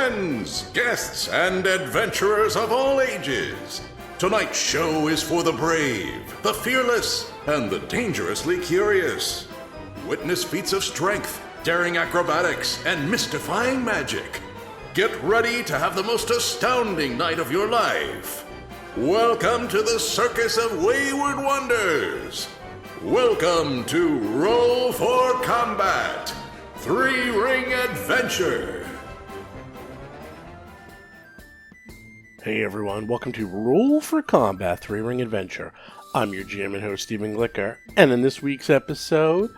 friends, guests, and adventurers of all ages. Tonight's show is for the brave, the fearless, and the dangerously curious. Witness feats of strength, daring acrobatics, and mystifying magic. Get ready to have the most astounding night of your life. Welcome to the Circus of Wayward Wonders. Welcome to Roll for Combat, 3-Ring Adventure. Hey everyone, welcome to Roll for Combat, 3-Ring Adventure. I'm your GM and host, Stephen Glicker, and in this week's episode,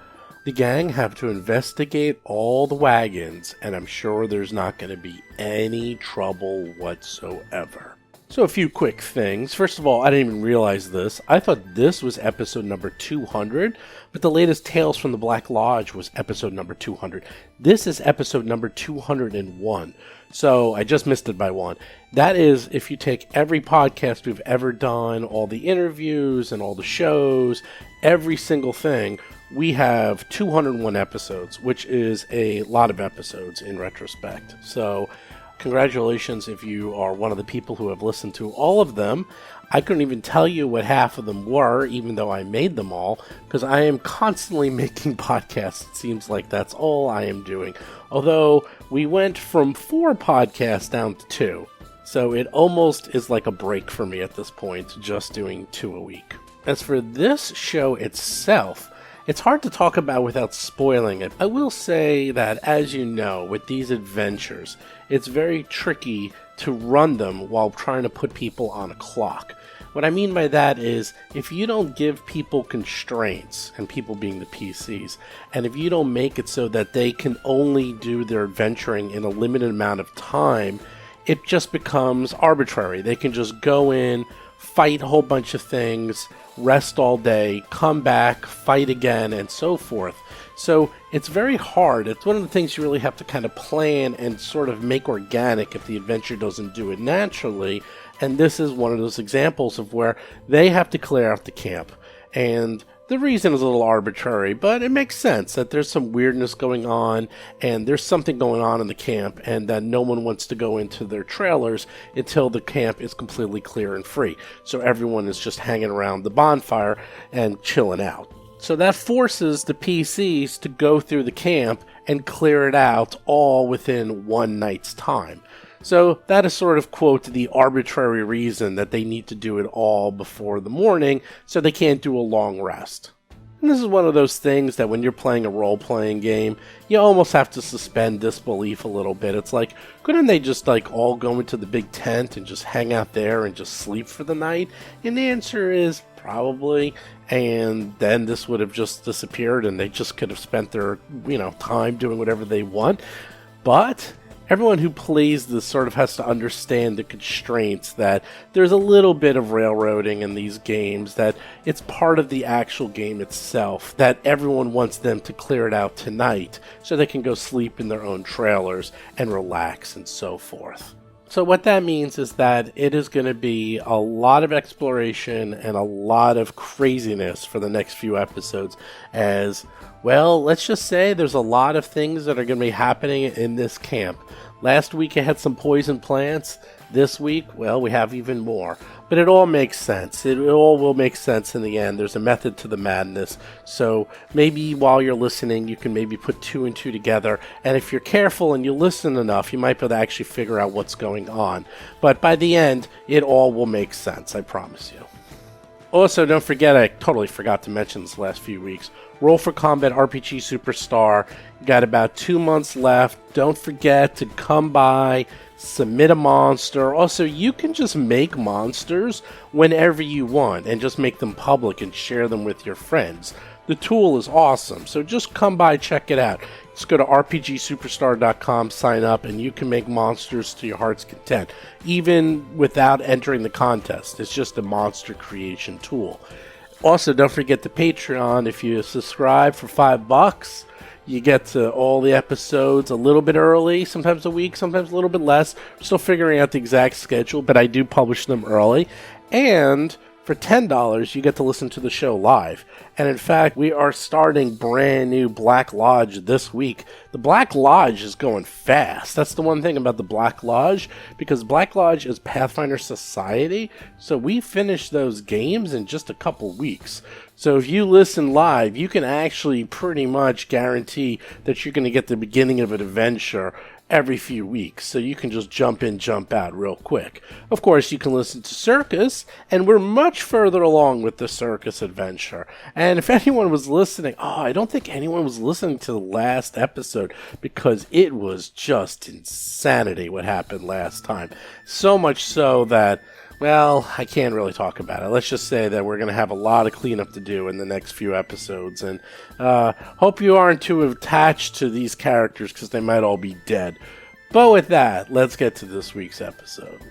the gang have to investigate all the wagons, and I'm sure there's not going to be any trouble whatsoever. So a few quick things. First of all, I didn't even realize this. I thought this was episode number 200, but the latest Tales from the Black Lodge was episode number 200. This is episode number 201. So I just missed it by one. That is, if you take every podcast we've ever done, all the interviews and all the shows, every single thing, we have 201 episodes, which is a lot of episodes in retrospect. So congratulations if you are one of the people who have listened to all of them. I couldn't even tell you what half of them were, even though I made them all, because I am constantly making podcasts. It seems like that's all I am doing. Although we went from 4 podcasts down to 2. So it almost is like a break for me at this point, just doing 2 a week. As for this show itself, it's hard to talk about without spoiling it. I will say that, as you know, with these adventures, it's very tricky to run them while trying to put people on a clock. What I mean by that is, if you don't give people constraints, and people being the PCs, and if you don't make it so that they can only do their adventuring in a limited amount of time, it just becomes arbitrary. They can just go in, fight a whole bunch of things, rest all day, come back, fight again, and so forth. So it's very hard. It's one of the things you really have to kind of plan and sort of make organic if the adventure doesn't do it naturally. And this is one of those examples of where they have to clear out the camp. And the reason is a little arbitrary, but it makes sense that there's some weirdness going on, and there's something going on in the camp, and that no one wants to go into their trailers until the camp is completely clear and free. So everyone is just hanging around the bonfire and chilling out. So that forces the PCs to go through the camp and clear it out all within one night's time. So that is sort of, quote, the arbitrary reason that they need to do it all before the morning, so they can't do a long rest. And this is one of those things that when you're playing a role-playing game, you almost have to suspend disbelief a little bit. It's like, couldn't they just all go into the big tent and just hang out there and just sleep for the night? And the answer is probably, and then this would have just disappeared and they just could have spent their, time doing whatever they want. But everyone who plays this sort of has to understand the constraints, that there's a little bit of railroading in these games, that it's part of the actual game itself, that everyone wants them to clear it out tonight so they can go sleep in their own trailers and relax and so forth. So what that means is that it is going to be a lot of exploration and a lot of craziness for the next few episodes, as, well, let's just say there's a lot of things that are going to be happening in this camp. Last week I had some poison plants. This week, well, we have even more. But it all makes sense. It all will make sense in the end. There's a method to the madness. So maybe while you're listening, you can maybe put 2 and 2 together. And if you're careful and you listen enough, you might be able to actually figure out what's going on. But by the end, it all will make sense, I promise you. Also, don't forget, I totally forgot to mention this last few weeks, Roll for Combat RPG Superstar. You got about 2 months left. Don't forget to come by, submit a monster. Also, you can just make monsters whenever you want and just make them public and share them with your friends. The tool is awesome, so just come by, check it out. Just go to rpgsuperstar.com, sign up, and you can make monsters to your heart's content, even without entering the contest. It's just a monster creation tool. Also, don't forget the Patreon. If you subscribe for $5, you get to all the episodes a little bit early, sometimes a week, sometimes a little bit less. We're still figuring out the exact schedule, but I do publish them early. And For $10, you get to listen to the show live. And in fact, we are starting brand new Black Lodge this week. The Black Lodge is going fast. That's the one thing about the Black Lodge, because Black Lodge is Pathfinder Society, so we finish those games in just a couple weeks. So if you listen live, you can actually pretty much guarantee that you're going to get the beginning of an adventure every few weeks, so you can just jump in, jump out real quick. Of course, you can listen to Circus, and we're much further along with the Circus adventure. And if anyone was listening, I don't think anyone was listening to the last episode, because it was just insanity what happened last time. So much so that, well, I can't really talk about it. Let's just say that we're going to have a lot of cleanup to do in the next few episodes. And hope you aren't too attached to these characters, because they might all be dead. But with that, let's get to this week's episode.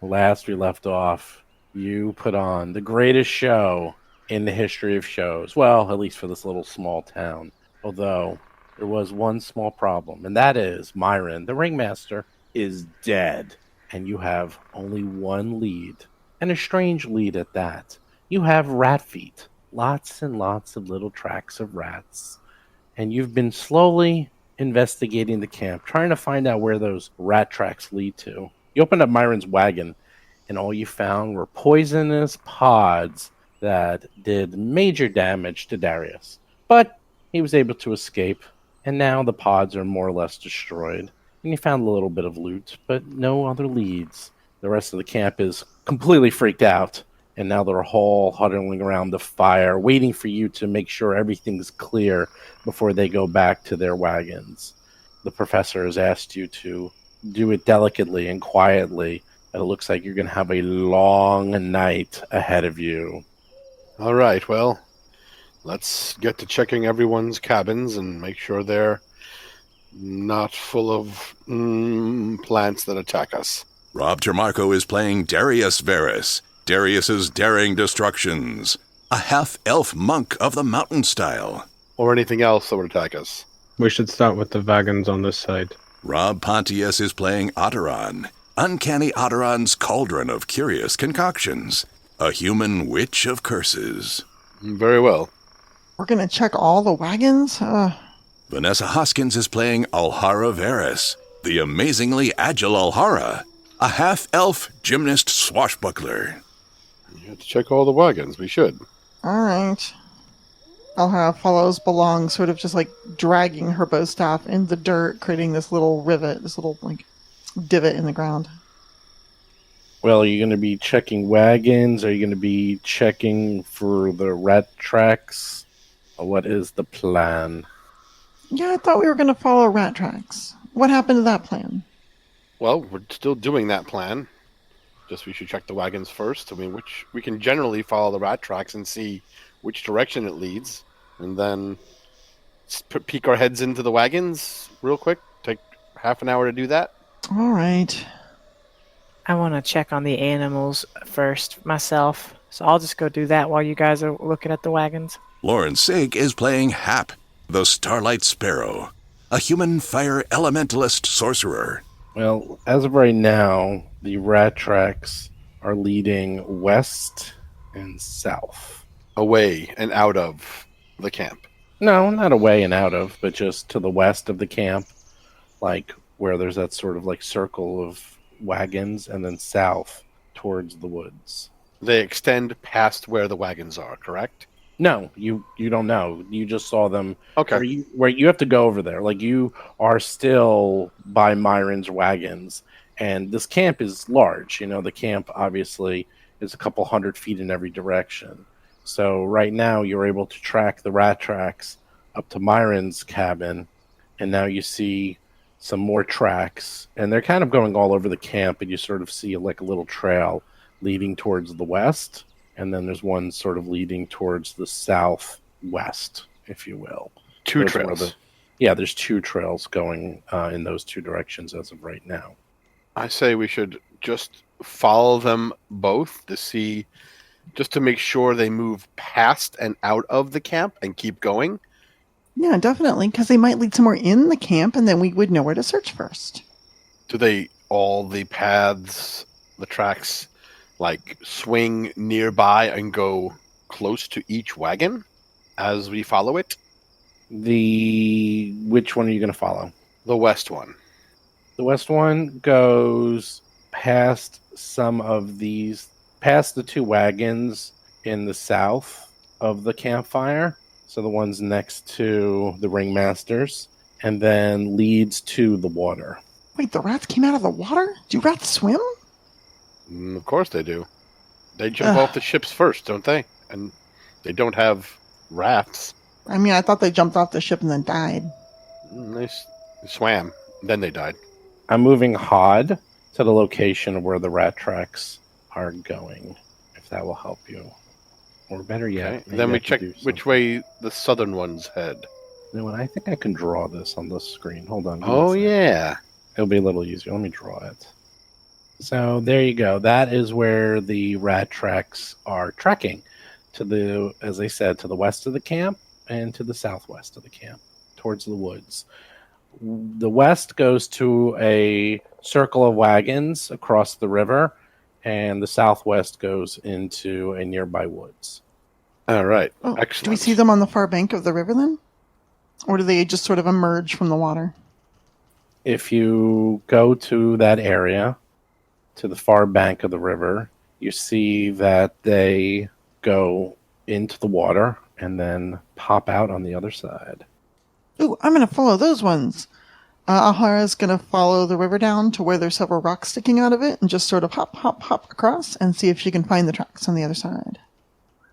Last we left off, you put on the greatest show in the history of shows. Well, at least for this little small town. Although, there was one small problem, and that is Myron, the ringmaster, is dead, and you have only one lead, and a strange lead at that. You have rat feet, lots and lots of little tracks of rats, and you've been slowly investigating the camp, trying to find out where those rat tracks lead to. You opened up Myron's wagon, and all you found were poisonous pods that did major damage to Darius. But he was able to escape, and now the pods are more or less destroyed. And you found a little bit of loot, but no other leads. The rest of the camp is completely freaked out, and now they're all huddling around the fire, waiting for you to make sure everything's clear before they go back to their wagons. The professor has asked you to do it delicately and quietly, but it looks like you're going to have a long night ahead of you. All right, well, let's get to checking everyone's cabins and make sure they're not full of plants that attack us. Rob Termarco is playing Darius Varus, Darius's Daring Destructions, a half-elf monk of the mountain style. Or anything else that would attack us. We should start with the wagons on this side. Rob Pontius is playing Otteron, Uncanny Otteron's Cauldron of Curious Concoctions, a human witch of curses. Very well. We're gonna check all the wagons? Vanessa Hoskins is playing Alhara Varus, the amazingly agile Alhara, a half-elf gymnast swashbuckler. You have to check all the wagons. We should. Alright. I'll have Follows Belong sort of just like dragging her bow staff in the dirt, creating this little rivet, this little like divot in the ground. Well, are you going to be checking wagons? Are you going to be checking for the rat tracks? What is the plan? Yeah, I thought we were going to follow rat tracks. What happened to that plan? Well, we're still doing that plan. Just we should check the wagons first. I mean, we can generally follow the rat tracks and see which direction it leads, and then peek our heads into the wagons real quick. Take half an hour to do that. All right. I want to check on the animals first myself, so I'll just go do that while you guys are looking at the wagons. Lauren Sig is playing Hap, the Starlight Sparrow, a human fire elementalist sorcerer. Well, as of right now, the rat tracks are leading west and south. Away and out of the camp. No, not away and out of, but just to the west of the camp, like where there's that sort of like circle of wagons, and then south towards the woods. They extend past where the wagons are, correct? No, you don't know. You just saw them. Okay. Where you have to go over there. Like, you are still by Myron's wagons, and this camp is large. You know, the camp obviously is a couple 100 feet in every direction. So right now you're able to track the rat tracks up to Myron's cabin, and now you see some more tracks, and they're kind of going all over the camp, and you sort of see like a little trail leading towards the west, and then there's one sort of leading towards the southwest, if you will. Two trails. There's two trails going in those two directions as of right now. I say we should just follow them both to see, just to make sure they move past and out of the camp and keep going. Yeah, definitely, because they might lead somewhere in the camp, and then we would know where to search first. Do they all the paths, the tracks, like swing nearby and go close to each wagon as we follow it? Which one are you going to follow? The west one. The west one goes past past the two wagons in the south of the campfire. So the ones next to the ringmasters, and then leads to the water. Wait, the rats came out of the water? Do rats swim? Of course they do. They jump off the ships first, don't they? And they don't have rafts. I mean, I thought they jumped off the ship and then died. They swam, then they died. I'm moving Hod to the location where the rat tracks are going, if that will help you. Or better yet, Okay. Then we check which way the southern ones head. You know what? I think I can draw this on the screen. Hold on. Oh, yeah. It'll be a little easier. Let me draw it. So there you go. That is where the rat tracks are trekking as I said, to the west of the camp and to the southwest of the camp, towards the woods. The west goes to a circle of wagons across the river, and the southwest goes into a nearby woods. All right. Oh, Excellent. do we see them on the far bank of the river then? Or do they just sort of emerge from the water? If you go to that area, to the far bank of the river, you see that they go into the water and then pop out on the other side. Ooh, I'm going to follow those ones. Ahara's going to follow the river down to where there's several rocks sticking out of it and just sort of hop, hop, hop across and see if she can find the tracks on the other side.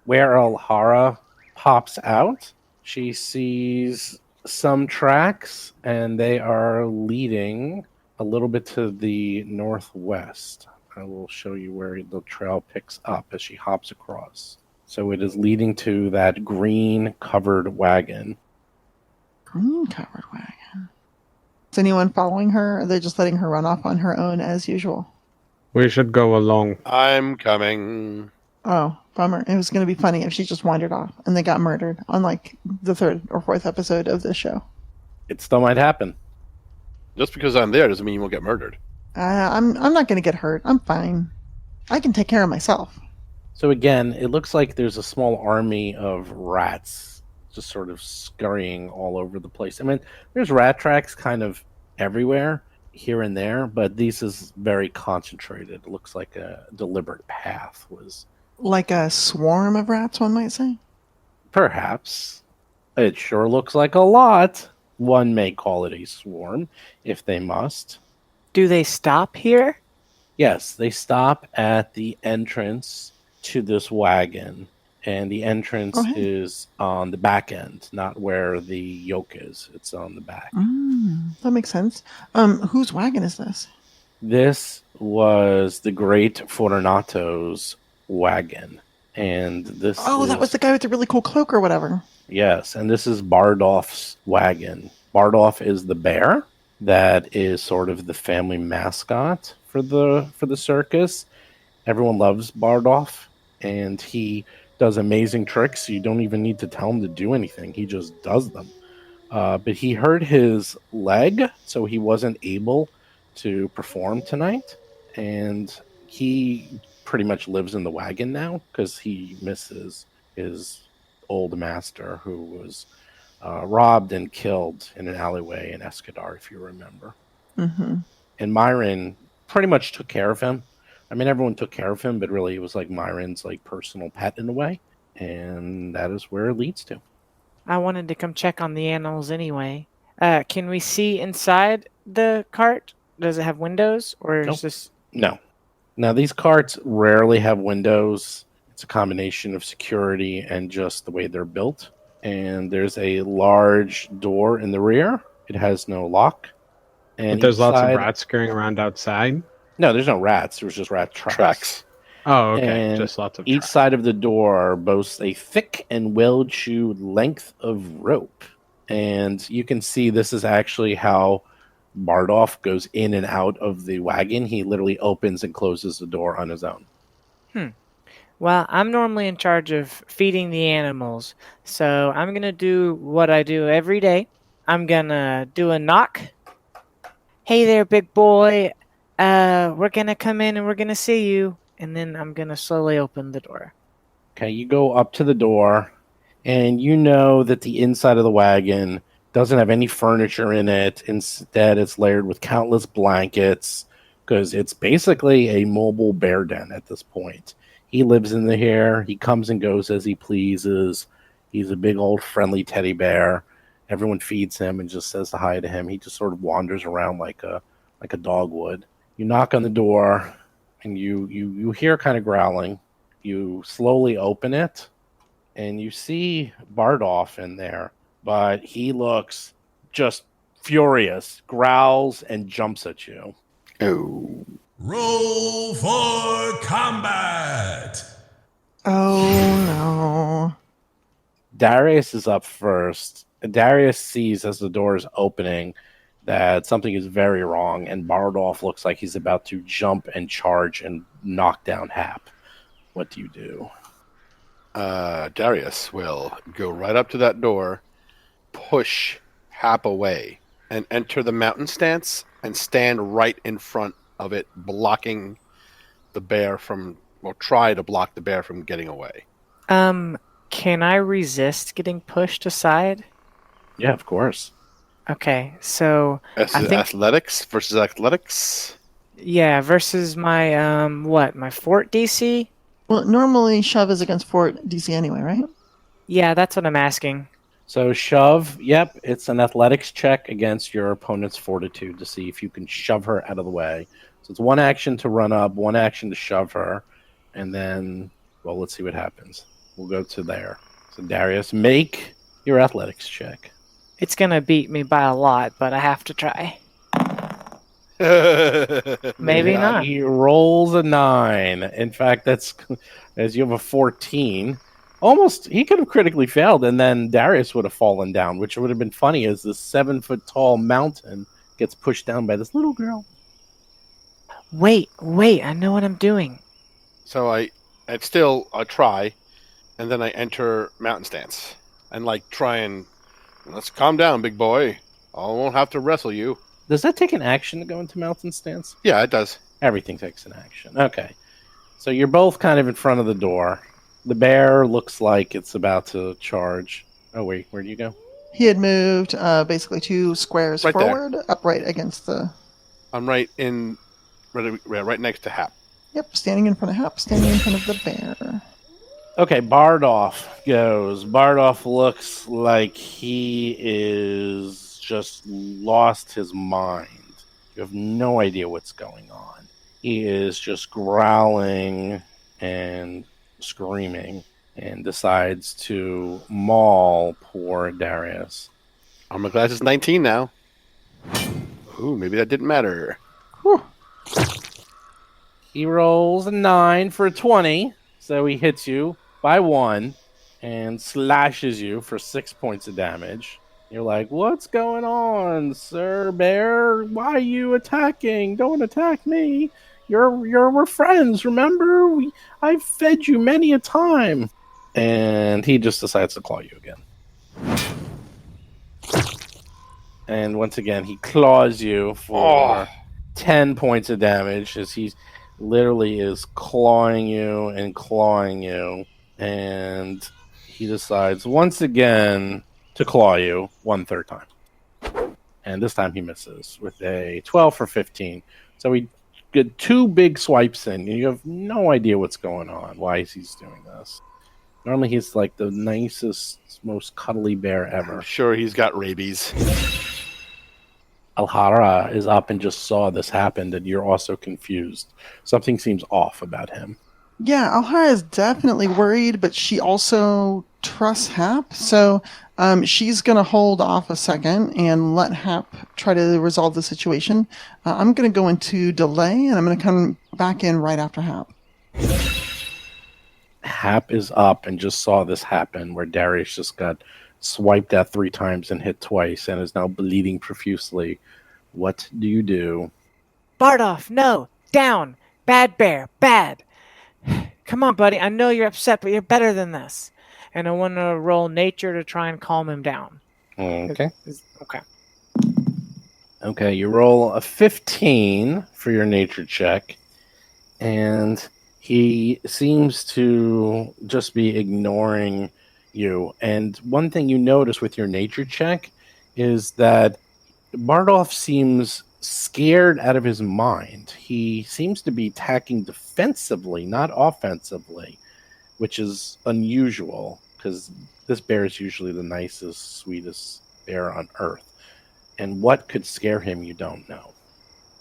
Where Alhara pops out, she sees some tracks, and they are leading a little bit to the northwest. I will show you where the trail picks up as she hops across. So it is leading to that green-covered wagon. Green-covered wagon. Is anyone following her, or are they just letting her run off on her own as usual? We should go along. I'm coming. Oh, bummer. It was going to be funny if she just wandered off and they got murdered on like the 3rd or 4th episode of this show. It still might happen. Just because I'm there doesn't mean you won't get murdered. I'm not going to get hurt. I'm fine. I can take care of myself. So again, it looks like there's a small army of rats just sort of scurrying all over the place. I mean, there's rat tracks kind of everywhere, here and there, but this is very concentrated. It looks like a deliberate path was... Like a swarm of rats, one might say? Perhaps. It sure looks like a lot. One may call it a swarm, if they must. Do they stop here? Yes, they stop at the entrance to this wagon. And the entrance is on the back end, not where the yoke is. It's on the back. That makes sense. Whose wagon is this? This was the Great Fortunato's wagon. And this that was the guy with the really cool cloak or whatever. Yes, and this is Bardoff's wagon. Bardoff is the bear that is sort of the family mascot for the circus. Everyone loves Bardoff, and he does amazing tricks. You don't even need to tell him to do anything. He just does them. But he hurt his leg, so he wasn't able to perform tonight. And he pretty much lives in the wagon now because he misses his old master who was robbed and killed in an alleyway in Escadar, if you remember. Mm-hmm. And Myron pretty much took care of him. I mean, everyone took care of him, but really it was like Myron's like personal pet in a way. And that is where it leads to. I wanted to come check on the animals anyway. Can we see inside the cart? Does it have windows, or Nope. is this... No. Now, these carts rarely have windows. It's a combination of security and just the way they're built. And there's a large door in the rear. It has no lock. And But there's lots inside- of rats scurrying around outside. No, there's no rats. There's just rat tracks. Oh, okay. And Just lots of each tracks. side of the door boasts a thick and well-chewed length of rope. And you can see this is actually how Bardoff goes in and out of the wagon. He literally opens and closes the door on his own. Well, I'm normally in charge of feeding the animals, so I'm going to do what I do every day. I'm going to do a knock. Hey there, big boy. we're gonna come in and we're gonna see you, and then I'm gonna slowly open the door. Okay, you go up to the door, and you know that the inside of the wagon doesn't have any furniture in it. Instead, it's layered with countless blankets because it's basically a mobile bear den at this point. He lives in here. He comes and goes as he pleases. He's a big old friendly teddy bear. Everyone feeds him and just says hi to him. He just sort of wanders around like a dog would. You knock on the door, and you hear kind of growling. You slowly open it, and you see Bardolph in there, but he looks just furious, growls, and jumps at you. Oh. Roll for combat! Oh no. Darius is up first. Darius sees as the door is opening that something is very wrong, and Bardolph looks like he's about to jump and charge and knock down Hap. What do you do? Darius will go right up to that door, push Hap away, and enter the mountain stance and stand right in front of it, blocking the bear from, or try to block the bear from getting away. Can I resist getting pushed aside? Yeah, of course. Okay, so I think Athletics versus athletics. yeah, versus my my fort DC. Well, normally shove is against fort DC anyway, right? Yeah, that's what I'm asking. So shove, yep, it's an athletics check against your opponent's fortitude to see if you can shove her out of the way. So it's one action to run up, one action to shove her, and then, well, let's see what happens. We'll go to there. So Darius, make your athletics check. It's gonna beat me by a lot, but I have to try. Maybe not. He rolls a 9. In fact, that's as you have a 14. Almost, he could have critically failed, and then Darius would have fallen down, which would have been funny as this 7-foot-tall mountain gets pushed down by this little girl. Wait, I know what I'm doing. So I try, and then I enter mountain stance and try and let's calm down, big boy. I won't have to wrestle you. Does that take an action to go into mountain stance? Yeah, it does. Everything takes an action. Okay. So you're both kind of in front of the door. The bear looks like it's about to charge. Oh, wait, where do you go? He had moved basically 2 squares Right there. forward, upright against the... I'm right next to Hap. Yep, standing in front of Hap, standing in front of the bear. Okay, Bardolph goes. Bardolph looks like he is just lost his mind. You have no idea what's going on. He is just growling and screaming and decides to maul poor Darius. Armor class is 19 now. Ooh, maybe that didn't matter. Whew. He rolls a 9 for a 20, so he hits you by 1 and slashes you for 6 points of damage. You're like, what's going on, Sir Bear? Why are you attacking? Don't attack me. We're friends, remember? I've fed you many a time. And he just decides to claw you again. And once again, he claws you for 10 points of damage as he literally is clawing you. And he decides once again to claw you 1/3 time. And this time he misses with a 12 for 15. So he get 2 big swipes in, and you have no idea what's going on. Why he's doing this? Normally he's like the nicest, most cuddly bear ever. I'm sure he's got rabies. Alhara is up and just saw this happen, and you're also confused. Something seems off about him. Yeah, Alhara is definitely worried, but she also trusts Hap. So she's going to hold off a second and let Hap try to resolve the situation. I'm going to go into delay, and I'm going to come back in right after Hap. Hap is up and just saw this happen, where Darius just got swiped at 3 times and hit twice and is now bleeding profusely. What do you do? Bardolph, no! Down! Bad bear! Bad! Come on, buddy. I know you're upset, but you're better than this. And I want to roll nature to try and calm him down. Okay. Okay. Okay, you roll a 15 for your nature check, and he seems to just be ignoring you. And one thing you notice with your nature check is that Bardolph seems scared out of his mind. He seems to be attacking defensively, not offensively, which is unusual because this bear is usually the nicest, sweetest bear on earth. And what could scare him, you don't know.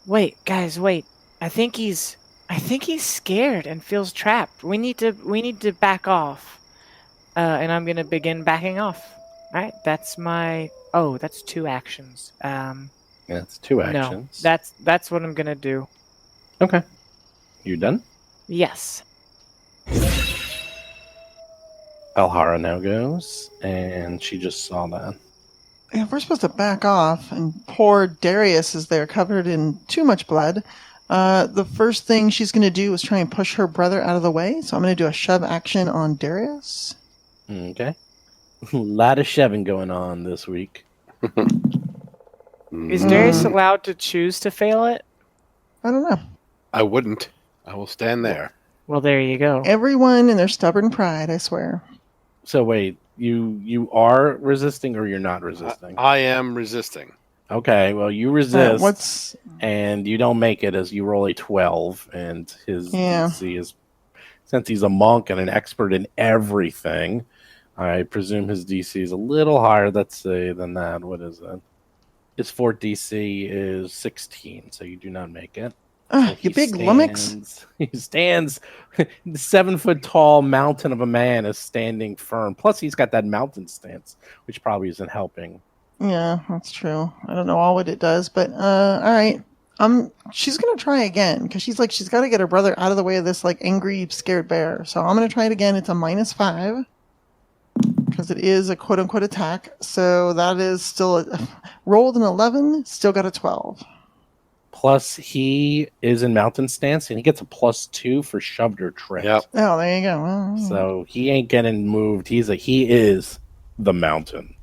Wait, guys, wait. I think he's scared and feels trapped. We need to back off. And I'm gonna begin backing off. All right, that's my. Oh, that's 2 actions. That's 2 actions. No, that's what I'm gonna do. Okay. You done? Yes. Alhara now goes, and she just saw that. Yeah, we're supposed to back off, and poor Darius is there covered in too much blood. The first thing she's going to do is try and push her brother out of the way, so I'm going to do a shove action on Darius. Okay. A lot of shoving going on this week. Is Darius allowed to choose to fail it? I don't know. I wouldn't. I will stand there. Well, there you go. Everyone and their stubborn pride, I swear. So wait, you are resisting or you're not resisting? I am resisting. Okay, well you resist. What's and you don't make it as you roll a 12, and his DC is, since he's a monk and an expert in everything, I presume his DC is a little higher, let's say, than that. What is it? His fort DC is 16, so you do not make it. So you big lummox. He stands, the 7-foot tall mountain of a man is standing firm. Plus, he's got that mountain stance, which probably isn't helping. Yeah, that's true. I don't know all what it does, but all right. She's gonna try again because she's got to get her brother out of the way of this like angry, scared bear. So I'm gonna try it again. It's a -5 because it is a quote unquote attack. So that is still rolled an 11, still got a 12. Plus, he is in mountain stance, and he gets a +2 for shoved or tripped. Yep. Oh, there you go. Well, so he ain't getting moved. He is the mountain.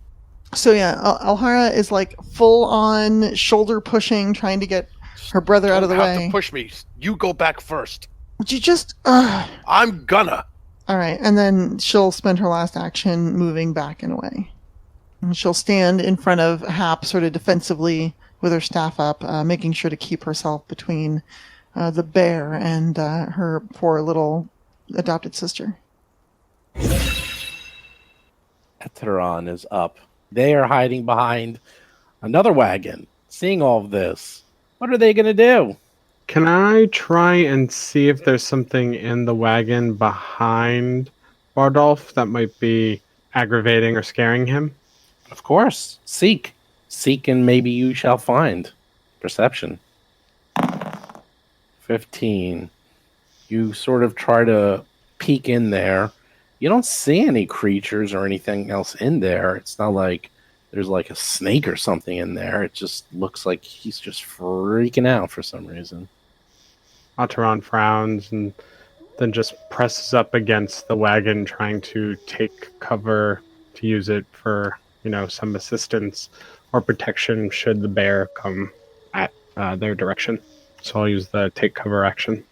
So yeah, Alhara is like full on shoulder pushing, trying to get her brother out of the You have way. to push me. You go back first. Would you just? I'm gonna. All right, and then she'll spend her last action moving back and away. And she'll stand in front of Hap, sort of defensively, with her staff up, making sure to keep herself between the bear and her poor little adopted sister. Eteron is up. They are hiding behind another wagon. Seeing all of this, what are they going to do? Can I try and see if there's something in the wagon behind Bardolph that might be aggravating or scaring him? Of course. Seek, and maybe you shall find. Perception. 15. You sort of try to peek in there. You don't see any creatures or anything else in there. It's not like there's like a snake or something in there. It just looks like he's just freaking out for some reason. Ataran frowns and then just presses up against the wagon, trying to take cover to use it for, some assistance or protection should the bear come at their direction. So I'll use the take cover action.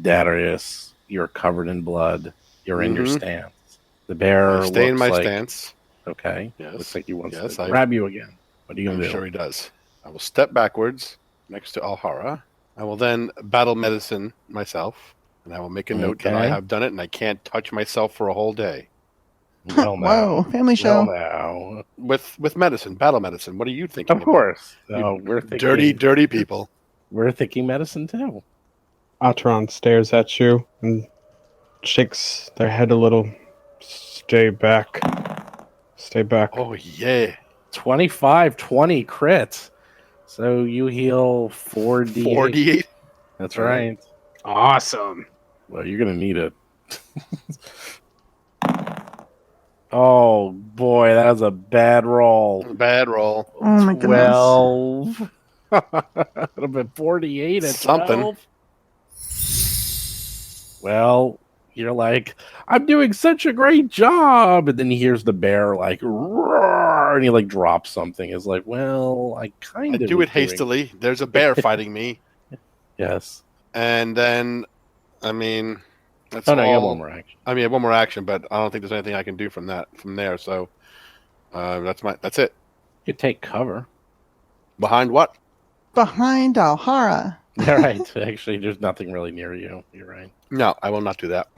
Darius, you're covered in blood. You're in your stance. The bear Stay in my like, stance. Okay. Yes. Looks like he wants Yes, to grab you again. What are you going I'm to do? sure he does. I will step backwards next to Alhara. I will then battle medicine myself, and I will make a note that I Okay. have done it, and I can't touch myself for a whole day. Well, now. Whoa, family show. Well, now. With medicine, battle medicine. What are you thinking? Of course. So we're thinking, Dirty people. We're thinking medicine too. Ataran stares at you and shakes their head a little. Stay back. Stay back. Oh yeah. 25-20 crit. So you heal 4d8. 48. That's right. Awesome. Well, you're going to need it. Oh, boy, that was a bad roll. Bad roll. Oh my goodness. 12. It would have been 48 at Something. 12. Well, you're like, I'm doing such a great job. And then he hears the bear like roar, and he like drops something. It's like, well, I kind I of do it hastily. There's a bear fighting me. Yes. And then, I mean, that's Oh no, you have all. one more action. I mean, I have one more action, but I don't think there's anything I can do from there. So that's it. You take cover. Behind what? Behind Alhara. All right. Actually, there's nothing really near you. You're right. No, I will not do that.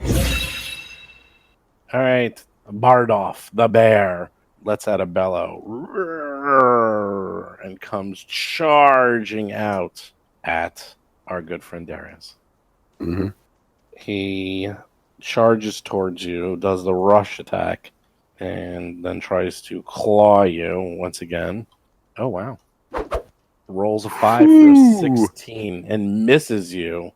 All right. Bardoff, the bear, lets out a bellow. Roar, and comes charging out at our good friend Darius. Mm-hmm. He charges towards you, does the rush attack, and then tries to claw you once again. Oh, wow. Rolls a 5 for a 16 and misses you.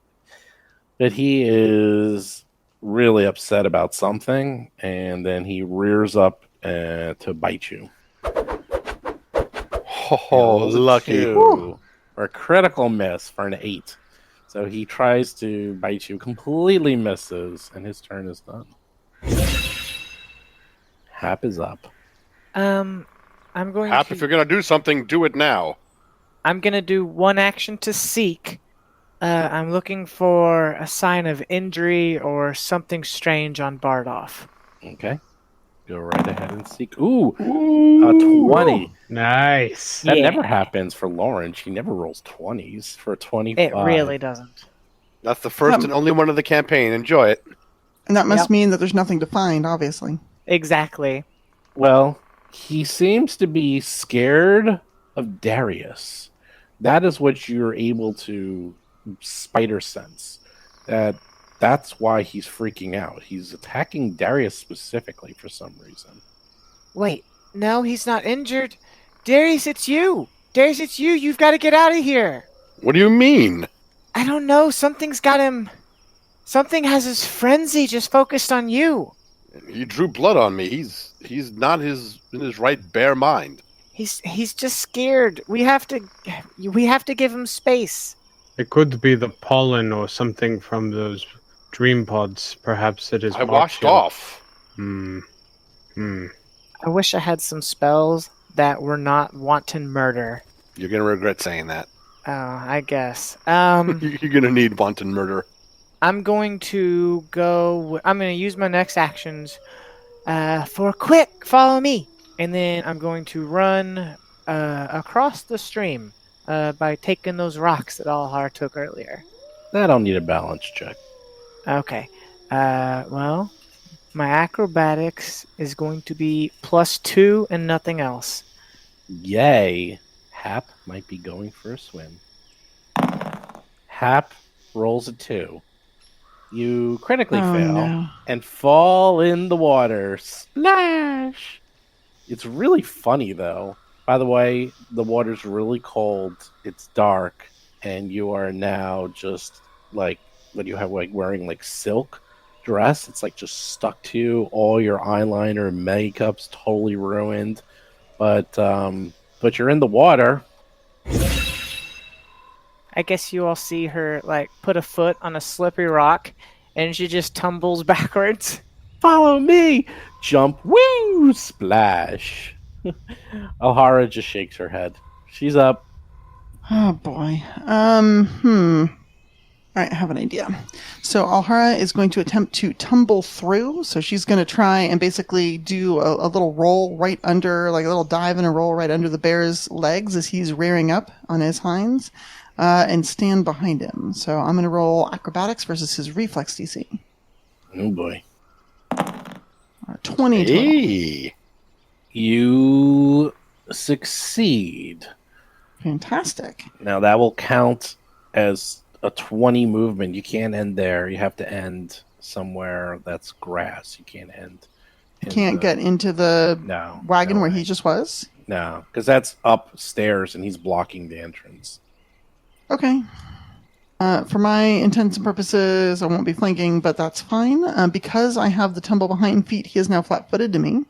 But he is really upset about something, and then he rears up to bite you. Oh, Rolls a lucky. 2, or a critical miss for an 8. So he tries to bite you, completely misses, and his turn is done. Hap is up. I'm going Hap, to. if you're going to do something, do it now. I'm gonna do one action to seek. I'm looking for a sign of injury or something strange on Bardoff. Okay. Go right ahead and seek. Ooh, a 20. Nice. That Yeah. never happens for Lauren. She never rolls 20s for a 25. It really doesn't. That's the first and only one of the campaign. Enjoy it. And that must Yep. mean that there's nothing to find, obviously. Exactly. Well, he seems to be scared of Darius. That is what you're able to spider sense. That's why he's freaking out. He's attacking Darius specifically for some reason. Wait, no, he's not injured. Darius, it's you. Darius, it's you. You've got to get out of here. What do you mean? I don't know. Something's got him. Something has his frenzy just focused on you. He drew blood on me. He's not in his right bare mind. He's just scared. We have to give him space. It could be the pollen or something from those dream pods. Perhaps it is. I washed Martial. off. I wish I had some spells that were not wanton murder. You're gonna regret saying that. Oh, I guess. You're gonna need wanton murder. I'm going to go. I'm going to use my next actions for quick. Follow me, and then I'm going to run across the stream by taking those rocks that Alhar took earlier. That'll need a balance check. Okay. Well, my acrobatics is going to be +2 and nothing else. Yay. Hap might be going for a swim. Hap rolls a 2. You critically fail no. and fall in the water. Splash! It's really funny, though. By the way, the water's really cold. It's dark, and you are now just like what you have, like wearing like silk dress. It's like just stuck to you. All your eyeliner and makeup's totally ruined. But you're in the water. I guess you all see her like put a foot on a slippery rock, and she just tumbles backwards. Follow me! Jump, woo! Splash! Alhara just shakes her head. She's up. Oh boy. All right, I have an idea. So Alhara is going to attempt to tumble through. So she's going to try and basically do a little roll right under, like a little dive and a roll right under the bear's legs as he's rearing up on his hinds, and stand behind him. So I'm going to roll acrobatics versus his reflex DC. Oh boy. 20 total. Hey. You succeed. Fantastic. Now that will count as a 20 movement. You can't end there. You have to end somewhere that's grass. You can't end. Can't get into the No, wagon no where way. he just was? No, because that's upstairs and he's blocking the entrance. Okay. For my intents and purposes, I won't be flanking, but that's fine. Because I have the tumble behind feet, he is now flat-footed to me.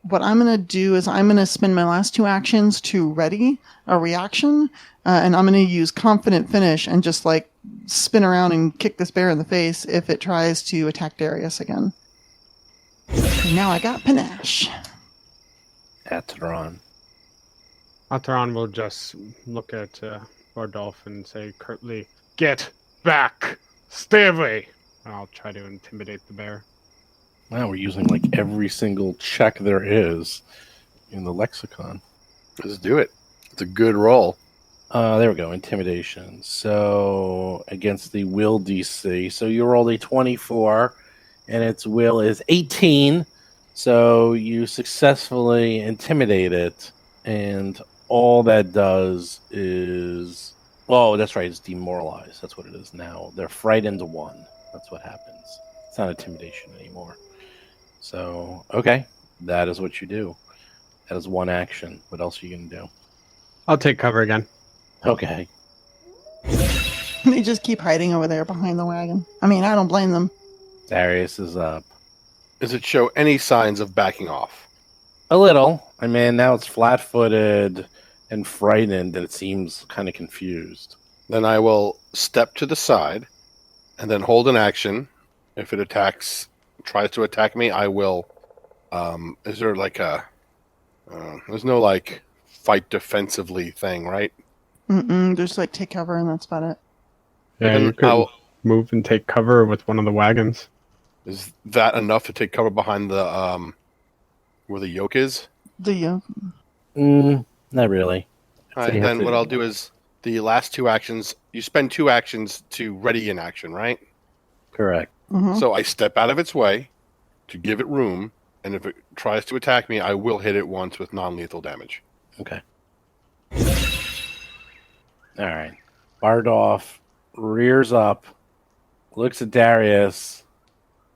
What I'm going to do is I'm going to spend my last 2 actions to ready a reaction, and I'm going to use Confident Finish and just like spin around and kick this bear in the face if it tries to attack Darius again. And now I got panache. Atheron. Atheron will just look at Bardolph and say curtly, "Get back! Stay away!" And I'll try to intimidate the bear. Wow, we're using like every single check there is in the lexicon. Let's do it. It's a good roll. There we go. Intimidation. So against the will DC. So you rolled a 24, and its will is 18. So you successfully intimidate it, and all that does is... Oh, that's right. It's demoralized. That's what it is now. They're frightened 1. That's what happens. It's not intimidation anymore. So, okay. That is what you do. That is one action. What else are you going to do? I'll take cover again. Okay. They just keep hiding over there behind the wagon. I mean, I don't blame them. Darius is up. Does it show any signs of backing off? A little. I mean, now it's flat-footed and frightened, and it seems kind of confused. Then I will step to the side and then hold an action. If it tries to attack me, I will... is there like a... there's no like fight defensively thing, right? Just like take cover and that's about it. Yeah, you could move and take cover with one of the wagons. Is that enough to take cover behind the where the yoke is? The yoke? Not really. All right, then what I'll do is the last 2 actions. You spend 2 actions to ready an action, right? Correct. Mm-hmm. So I step out of its way to give it room, and if it tries to attack me, I will hit it once with non-lethal damage. Okay. All right. Bardolph rears up, looks at Darius,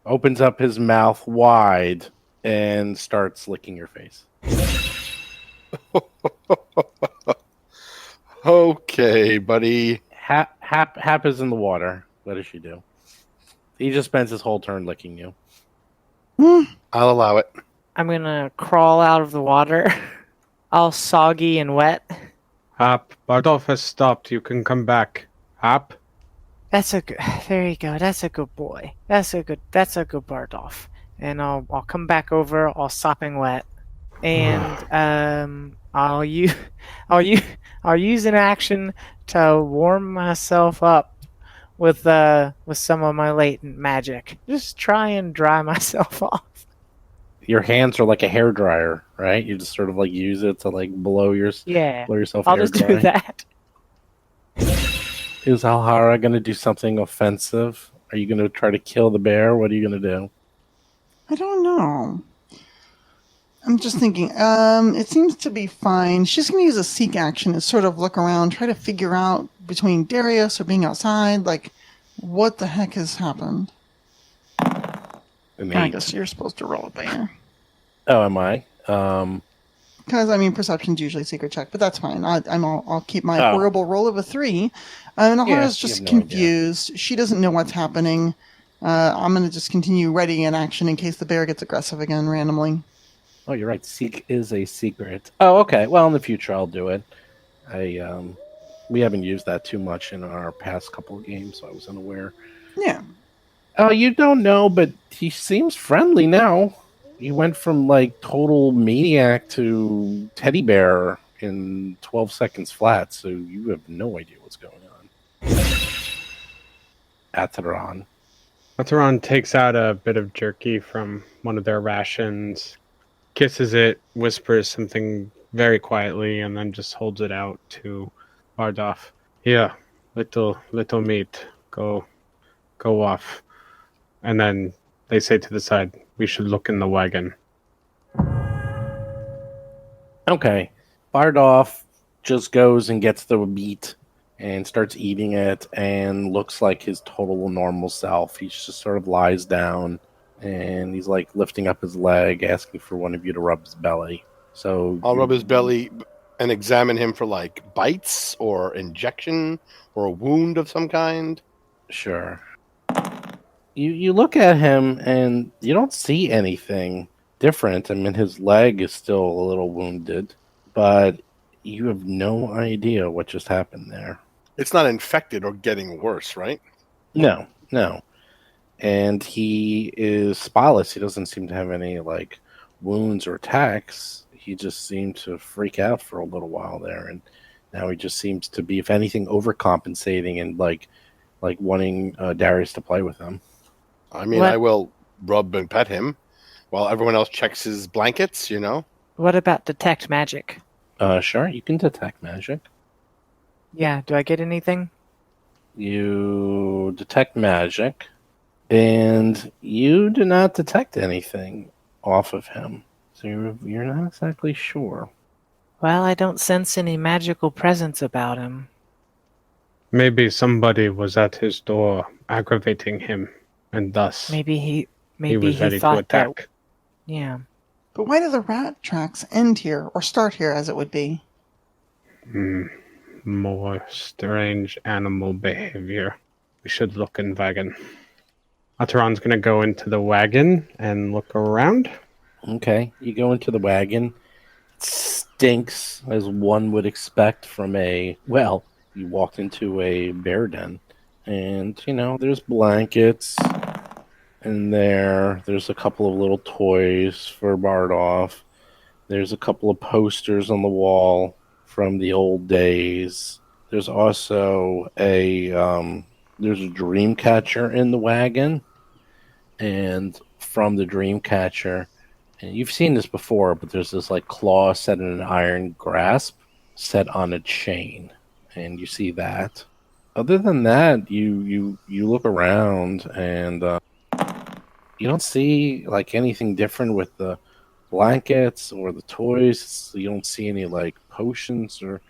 opens up his mouth wide, and starts licking your face. Okay, buddy. Hap is in the water. What does she do? He just spends his whole turn licking you. I'll allow it. I'm gonna crawl out of the water, all soggy and wet. Hop, Bardolph has stopped. You can come back. Hop. That's a good. There you go. That's a good boy. That's a good Bardolph. And I'll come back over all sopping wet, and I'll use an action to warm myself up with some of my latent magic. Just try and dry myself off. Your hands are like a hairdryer, right? You just sort of like use it to like blow yourself. I'll just do that. Is Alhara going to do something offensive? Are you going to try to kill the bear? What are you going to do? I don't know. I'm just thinking. It seems to be fine. She's going to use a seek action and sort of look around, try to figure out between Darius or being outside, like, what the heck has happened. I guess you're supposed to roll it there. Oh, am I? Because, I mean, perception's usually a secret check, but that's fine. I'll keep my horrible roll of a 3. And Alhara's just confused. Idea. She doesn't know what's happening. I'm going to just continue readying an action in case the bear gets aggressive again randomly. Oh, you're right. Seek is a secret. Oh, okay. Well, in the future, I'll do it. We haven't used that too much in our past couple of games, so I was unaware. Yeah. Oh, you don't know, but he seems friendly now. He went from, like, total maniac to teddy bear in 12 seconds flat, so you have no idea what's going on. Atheron. Atheron takes out a bit of jerky from one of their rations, kisses it, whispers something very quietly, and then just holds it out to Bardolph. Yeah, little meat. Go off. And then they say to the side, we should look in the wagon. Okay. Bardolph just goes and gets the meat and starts eating it and looks like his total normal self. He just sort of lies down and he's like lifting up his leg, asking for one of you to rub his belly. So I'll rub his belly and examine him for like bites or injection or a wound of some kind. Sure. You look at him and you don't see anything different. I mean, his leg is still a little wounded, but you have no idea what just happened there. It's not infected or getting worse, right? No, no. And he is spotless. He doesn't seem to have any like wounds or attacks. He just seemed to freak out for a little while there, and now he just seems to be, if anything, overcompensating and like wanting Darius to play with him. I mean, What? I will rub and pet him while everyone else checks his blankets, you know? What about detect magic? Sure, you can detect magic. Yeah, do I get anything? You detect magic, and you do not detect anything off of him. So you're not exactly sure. Well, I don't sense any magical presence about him. Maybe somebody was at his door aggravating him, and thus Maybe he he was ready to thought that. attack. Yeah. But why do the rat tracks end here, or start here as it would be? More strange animal behavior. We should look in wagon. Ataran's gonna go into the wagon and look around. Okay, you go into the wagon. It stinks, as one would expect from you walked into a bear den. And, there's blankets in there. There's a couple of little toys for Bardolph. There's a couple of posters on the wall from the old days. There's also there's a dream catcher in the wagon. And from the dream catcher, and you've seen this before, but there's this like claw set in an iron grasp set on a chain, and you see that. Other than that, you look around and you don't see like anything different with the blankets or the toys. You don't see any like potions or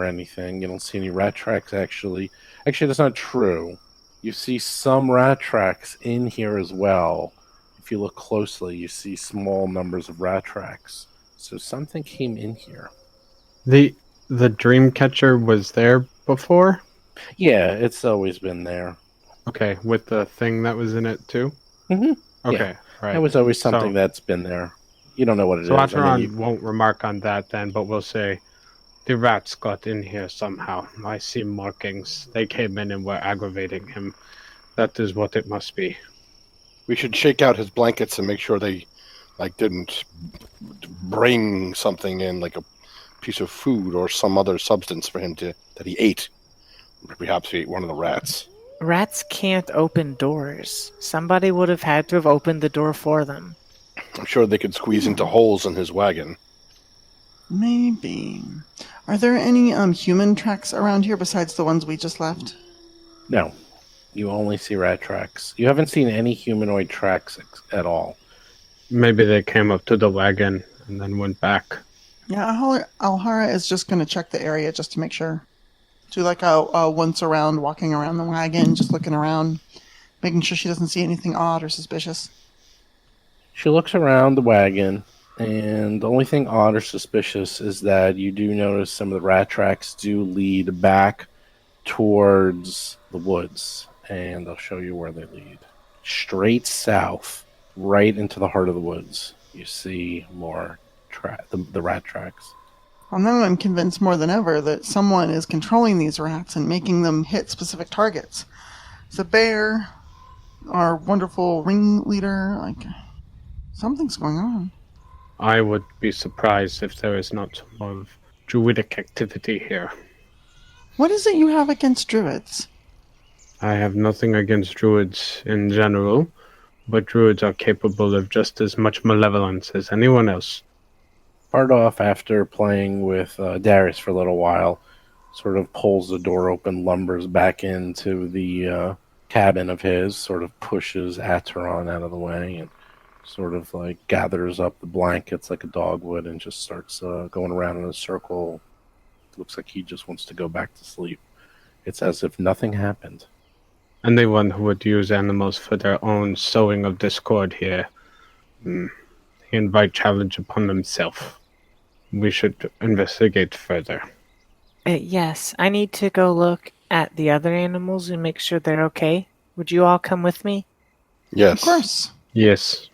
anything. You don't see any rat tracks actually. Actually, that's not true. You see some rat tracks in here as well. If you look closely, you see small numbers of rat tracks. So something came in here. The dream catcher was there before? Yeah, it's always been there. Okay, with the thing that was in it too? Mm-hmm. Okay, right. It was always something that's been there. You don't know what it is. So and then Ataran won't remark on that then, but we'll say the rats got in here somehow. I see markings. They came in and were aggravating him. That is what it must be. We should shake out his blankets and make sure they didn't bring something in, like a piece of food or some other substance for him that he ate. Perhaps he ate one of the rats. Rats can't open doors. Somebody would have had to have opened the door for them. I'm sure they could squeeze into holes in his wagon. Maybe. Are there any human tracks around here besides the ones we just left? No. You only see rat tracks. You haven't seen any humanoid tracks at all. Maybe they came up to the wagon and then went back. Yeah, Alhara is just going to check the area just to make sure. Do like a once around, walking around the wagon, just looking around, making sure she doesn't see anything odd or suspicious. She looks around the wagon, and the only thing odd or suspicious is that you do notice some of the rat tracks do lead back towards the woods. And I'll show you where they lead. Straight south, right into the heart of the woods. You see more the rat tracks. Well, now I'm convinced more than ever that someone is controlling these rats and making them hit specific targets. The bear, our wonderful ringleader, something's going on. I would be surprised if there is not some of druidic activity here. What is it you have against druids? I have nothing against druids in general, but druids are capable of just as much malevolence as anyone else. Bardolph, after playing with Darius for a little while, sort of pulls the door open, lumbers back into the cabin of his, sort of pushes Ataran out of the way, and sort of like gathers up the blankets like a dog would and just starts going around in a circle. Looks like he just wants to go back to sleep. It's as if nothing happened. Anyone who would use animals for their own sowing of discord here, he invite challenge upon himself. We should investigate further. Yes, I need to go look at the other animals and make sure they're okay. Would you all come with me? Yes. Of course. Yes.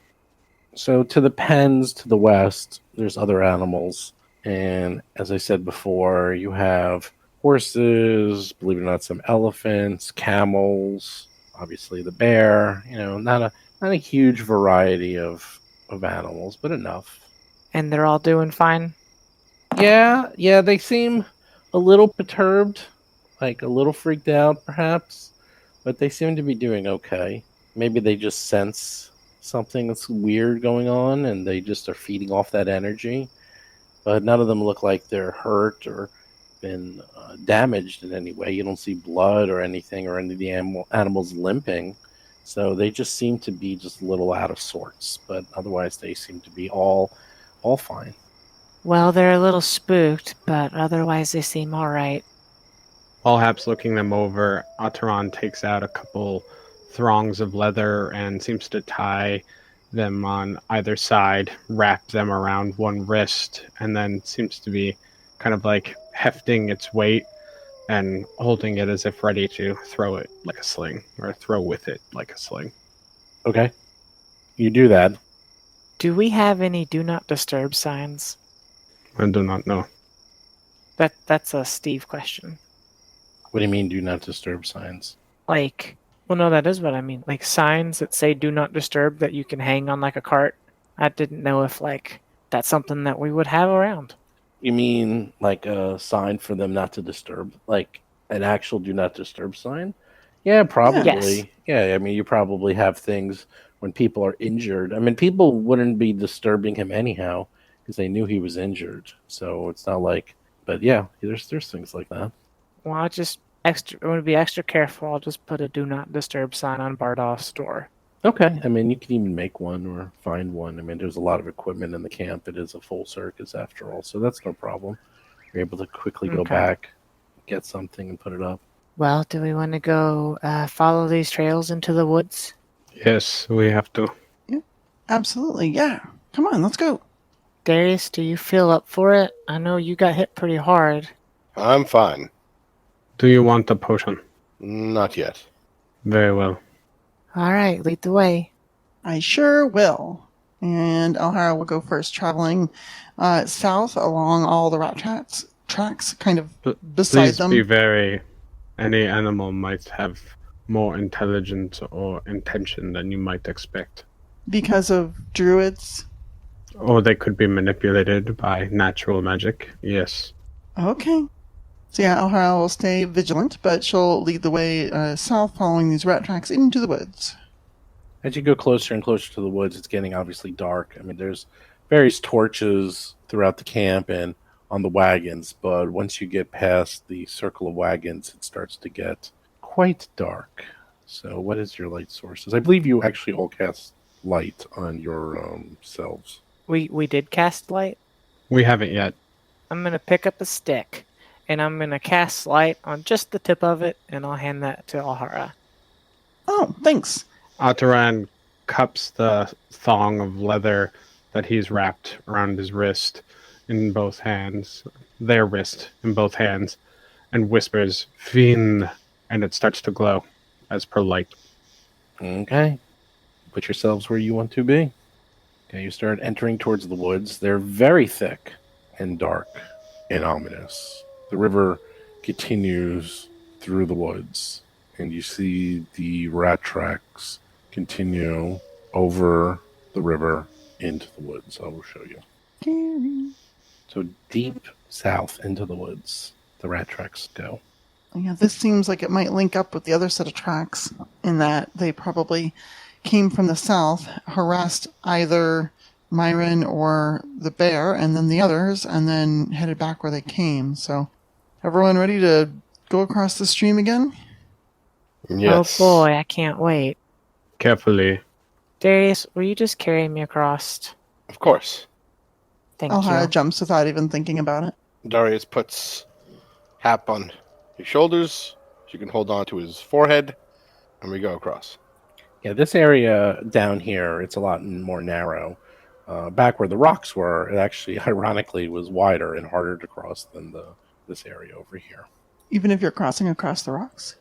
So to the pens to the west, there's other animals. And as I said before, you have horses, believe it or not, some elephants, camels, obviously the bear. Not a huge variety of animals, but enough. And they're all doing fine. Yeah, they seem a little perturbed, like a little freaked out, perhaps, but they seem to be doing okay. Maybe they just sense something that's weird going on, and they just are feeding off that energy. But none of them look like they're hurt or been damaged in any way. You don't see blood or anything, or any of the animals limping. So they just seem to be just a little out of sorts. But otherwise, they seem to be all fine. Well, they're a little spooked, but otherwise they seem all right. While Hap's looking them over, Ataran takes out a couple thongs of leather and seems to tie them on either side, wrap them around one wrist, and then seems to be kind of like hefting its weight and holding it as if ready to throw it like a sling, or throw with it like a sling. Okay. You do that. Do we have any do not disturb signs? I do not know. That's a Steve question. What do you mean, do not disturb signs? Well, no, that is what I mean. Like signs that say do not disturb that you can hang on like a cart. I didn't know if that's something that we would have around. You mean like a sign for them not to disturb? Like an actual do not disturb sign? Yeah, probably. Yes. Yeah, I mean, you probably have things when people are injured. I mean, people wouldn't be disturbing him anyhow because they knew he was injured. So it's not like, but yeah, there's things like that. Well, I want to be extra careful. I'll just put a do not disturb sign on Bardolph's door. Okay. I mean, you can even make one or find one. I mean, there's a lot of equipment in the camp. It is a full circus after all, so that's no problem. You're able to quickly go Okay. back, get something, and put it up. Well, do we want to go follow these trails into the woods? Yes, we have to. Absolutely, yeah. Come on, let's go. Darius, do you feel up for it? I know you got hit pretty hard. I'm fine. Do you want a potion? Not yet. Very well. All right, lead the way. I sure will. And Alhara will go first, traveling south along all the rat tracks, kind of beside Please them. be very... Any animal might have more intelligence or intention than you might expect. Because of druids. Or they could be manipulated by natural magic. Yes. Okay. So yeah, Alhara will stay vigilant, but she'll lead the way south, following these rat tracks into the woods. As you go closer and closer to the woods, it's getting obviously dark. I mean, there's various torches throughout the camp and on the wagons, but once you get past the circle of wagons, it starts to get quite dark. So what is your light sources? I believe you actually all cast light on your selves. We did cast light. We haven't yet. I'm going to pick up a stick, and I'm going to cast light on just the tip of it, and I'll hand that to Alhara. Oh, thanks. Ataran cups the thong of leather that he's wrapped around his wrist in both hands, their wrist in both hands, and whispers, "Fin," and it starts to glow as per light. Okay. Put yourselves where you want to be. Okay, you start entering towards the woods. They're very thick and dark and ominous. The river continues through the woods, and you see the rat tracks continue over the river into the woods. I will show you. Scary. So deep south into the woods, the rat tracks go. Yeah, this seems like it might link up with the other set of tracks in that they probably came from the south, harassed either Myron or the bear, and then the others, and then headed back where they came. So, everyone ready to go across the stream again? Yes. Oh boy, I can't wait. Carefully. Darius, will you just carry me across? Of course. Thank Alhara you. jumps without even thinking about it. Darius puts Hap on his shoulders. She can hold on to his forehead, and we go across. Yeah, this area down here, it's a lot more narrow. Back where the rocks were, it actually, ironically, was wider and harder to cross than this area over here. Even if you're crossing across the rocks?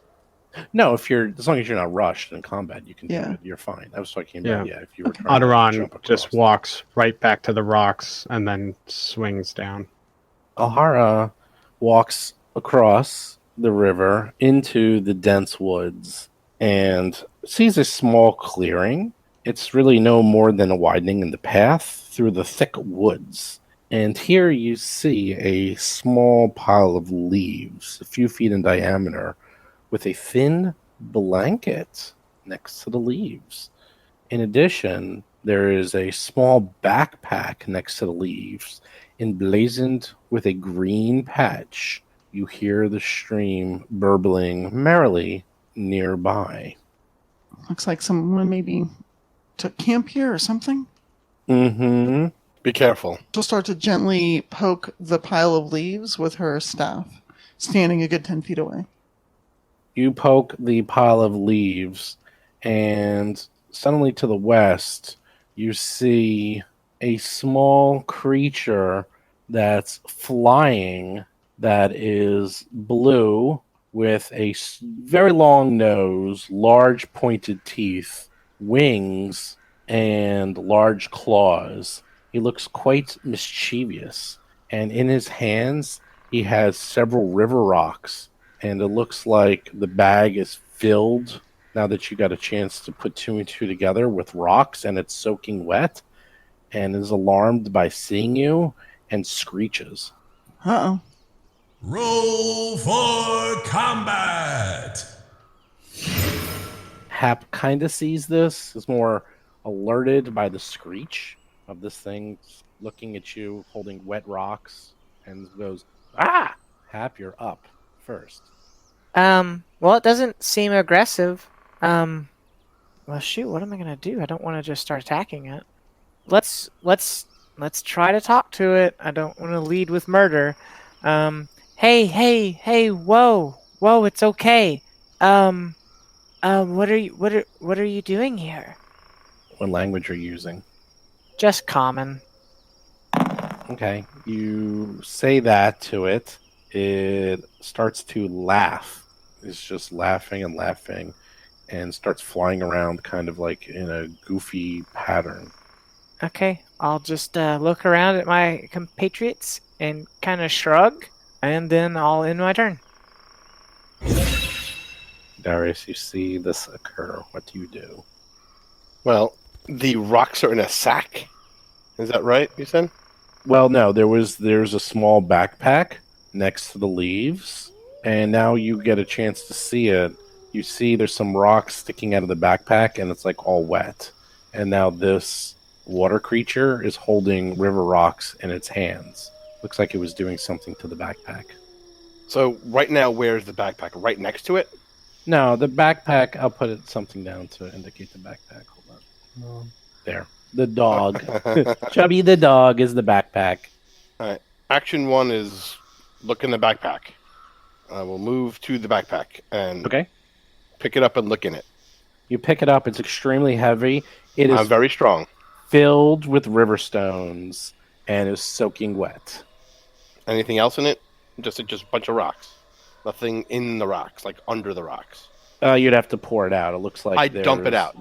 No, as long as you're not rushed in combat, you can do Yeah. it. You're fine. I was talking about, Yeah. if you were trying to Ataran jump just across. walks right back to the rocks and then swings down. Alhara walks across the river into the dense woods and sees a small clearing. It's really no more than a widening in the path through the thick woods. And here you see a small pile of leaves, a few feet in diameter, with a thin blanket next to the leaves. In addition, there is a small backpack next to the leaves, emblazoned with a green patch. You hear the stream burbling merrily nearby. Looks like someone maybe took camp here or something. Mm-hmm. Be careful. She'll start to gently poke the pile of leaves with her staff, standing a good 10 feet away. You poke the pile of leaves, and suddenly to the west, you see a small creature that's flying that is blue with a very long nose, large pointed teeth, wings, and large claws. He looks quite mischievous, and in his hands he has several river rocks, and it looks like the bag is filled, now that you got a chance to put two and two together, with rocks, and it's soaking wet, and is alarmed by seeing you and screeches. Uh-oh. Roll for combat! Hap kind of sees this, is more alerted by the screech of this thing looking at you, holding wet rocks, and goes, "Ah! Hap, you're up first." Well, it doesn't seem aggressive. Well, shoot, what am I gonna do? I don't want to just start attacking it. Let's try to talk to it. I don't want to lead with murder. Hey, whoa, it's okay. What are you doing here? What language are you using? Just common. Okay, you say that to it. It starts to laugh. It's just laughing and laughing, and starts flying around kind of like in a goofy pattern. Okay, I'll just look around at my compatriots and kind of shrug, and then I'll end my turn. Darius, you see this occur. What do you do? Well, the rocks are in a sack. Is that right, you said? Well, no, there's a small backpack next to the leaves, and now you get a chance to see it. You see there's some rocks sticking out of the backpack, and it's like all wet. And now this water creature is holding river rocks in its hands. Looks like it was doing something to the backpack. So right now, where's the backpack? Right next to it? No, the backpack, I'll put it something down to indicate the backpack. Hold on. There. The dog. Chubby the dog is the backpack. All right. Action 1 is look in the backpack. I will move to the backpack and Okay. pick it up and look in it. You pick it up. It's extremely heavy. It is I'm very strong. filled with river stones and is soaking wet. Anything else in it? Just a bunch of rocks. Nothing in the rocks, like under the rocks. You'd have to pour it out. It looks like I dump it there's, out.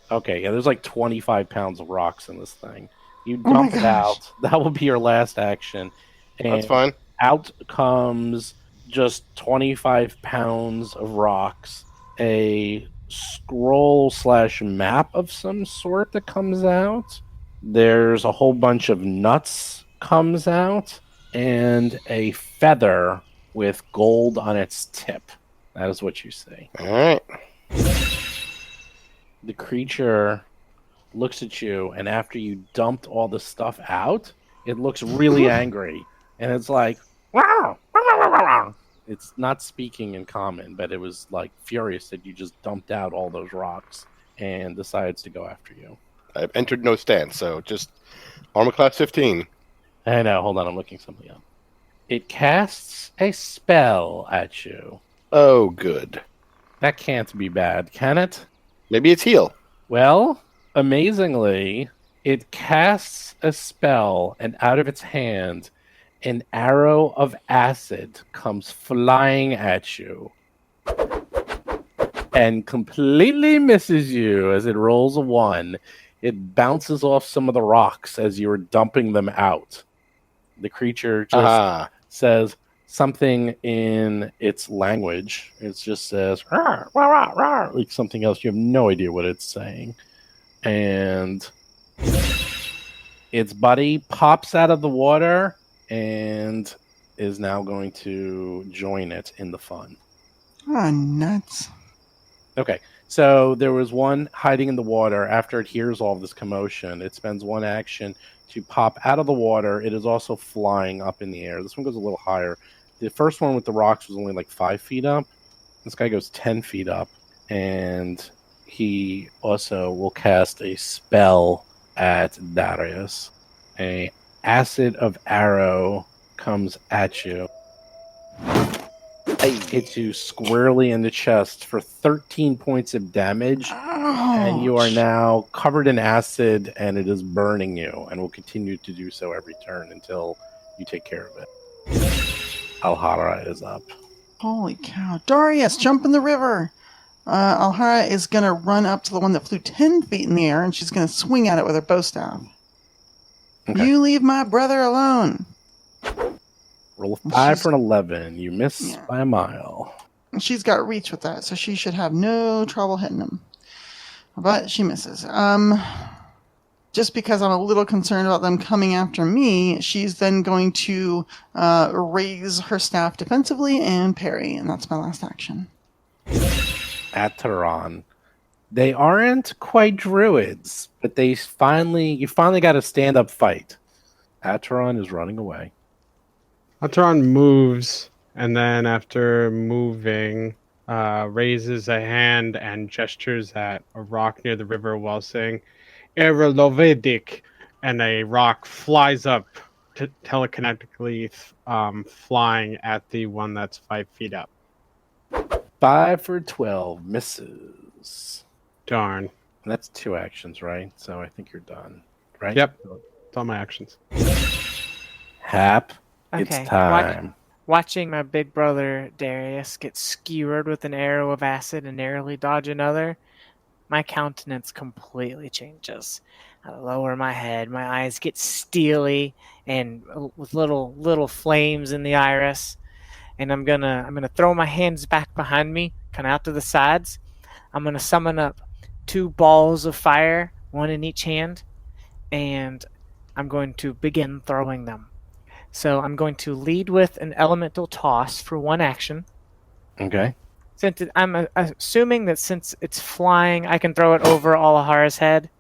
Okay, yeah, there's like 25 pounds of rocks in this thing. You Oh my dump it gosh. out. That will be your last action. And That's fine. out comes just 25 pounds of rocks, a scroll/map of some sort that comes out. There's a whole bunch of nuts comes out, and a feather with gold on its tip. That is what you see. All right. The creature looks at you, and after you dumped all the stuff out, it looks really angry. And it's like, wow. It's not speaking in common, but it was like furious that you just dumped out all those rocks and decides to go after you. I've entered no stance, so just armor class 15. I know, hold on, I'm looking something up. It casts a spell at you. Oh, good. That can't be bad, can it? Maybe it's heal. Well, amazingly, it casts a spell, and out of its hand, an arrow of acid comes flying at you and completely misses you as it rolls a 1. It bounces off some of the rocks as you were dumping them out. The creature just says, something in its language. It just says, "Rawr, rah, rah, rah," like something else. You have no idea what it's saying. And its buddy pops out of the water and is now going to join it in the fun. Ah, nuts. Okay, so there was one hiding in the water. After it hears all of this commotion, it spends one action to pop out of the water. It is also flying up in the air. This one goes a little higher. The first one with the rocks was only like 5 feet up. This guy goes 10 feet up, and he also will cast a spell at Darius. A acid of arrow comes at you. Hits you squarely in the chest for 13 points of damage. And you are now covered in acid, and it is burning you, and will continue to do so every turn until you take care of it. Alhara is up. Holy cow. Darius, jump in the river. Alhara is going to run up to the one that flew 10 feet in the air, and she's going to swing at it with her bow staff. Okay. You leave my brother alone. Roll a 5 for an 11. You miss by a mile. She's got reach with that, so she should have no trouble hitting him. But she misses. Just because I'm a little concerned about them coming after me, she's then going to raise her staff defensively and parry, and that's my last action. Ataran. They aren't quite druids, but you finally got a stand-up fight. Ataran is running away. Ataran moves, and then after moving, raises a hand and gestures at a rock near the river while saying, Erolovedik, and a rock flies up telekinetically, flying at the one that's 5 feet up. 5 for 12. Misses. Darn. And that's 2 actions, right? So I think you're done, right? Yep. It's all my actions. Hap. Okay. It's time. Watching my big brother Darius get skewered with an arrow of acid and narrowly dodge another, my countenance completely changes. I lower my head, my eyes get steely and with little flames in the iris, and I'm gonna throw my hands back behind me, kind of out to the sides. I'm gonna summon up 2 balls of fire, one in each hand, and I'm going to begin throwing them. So I'm going to lead with an elemental toss for 1 action. Okay. I'm assuming that since it's flying, I can throw it over Alahara's head.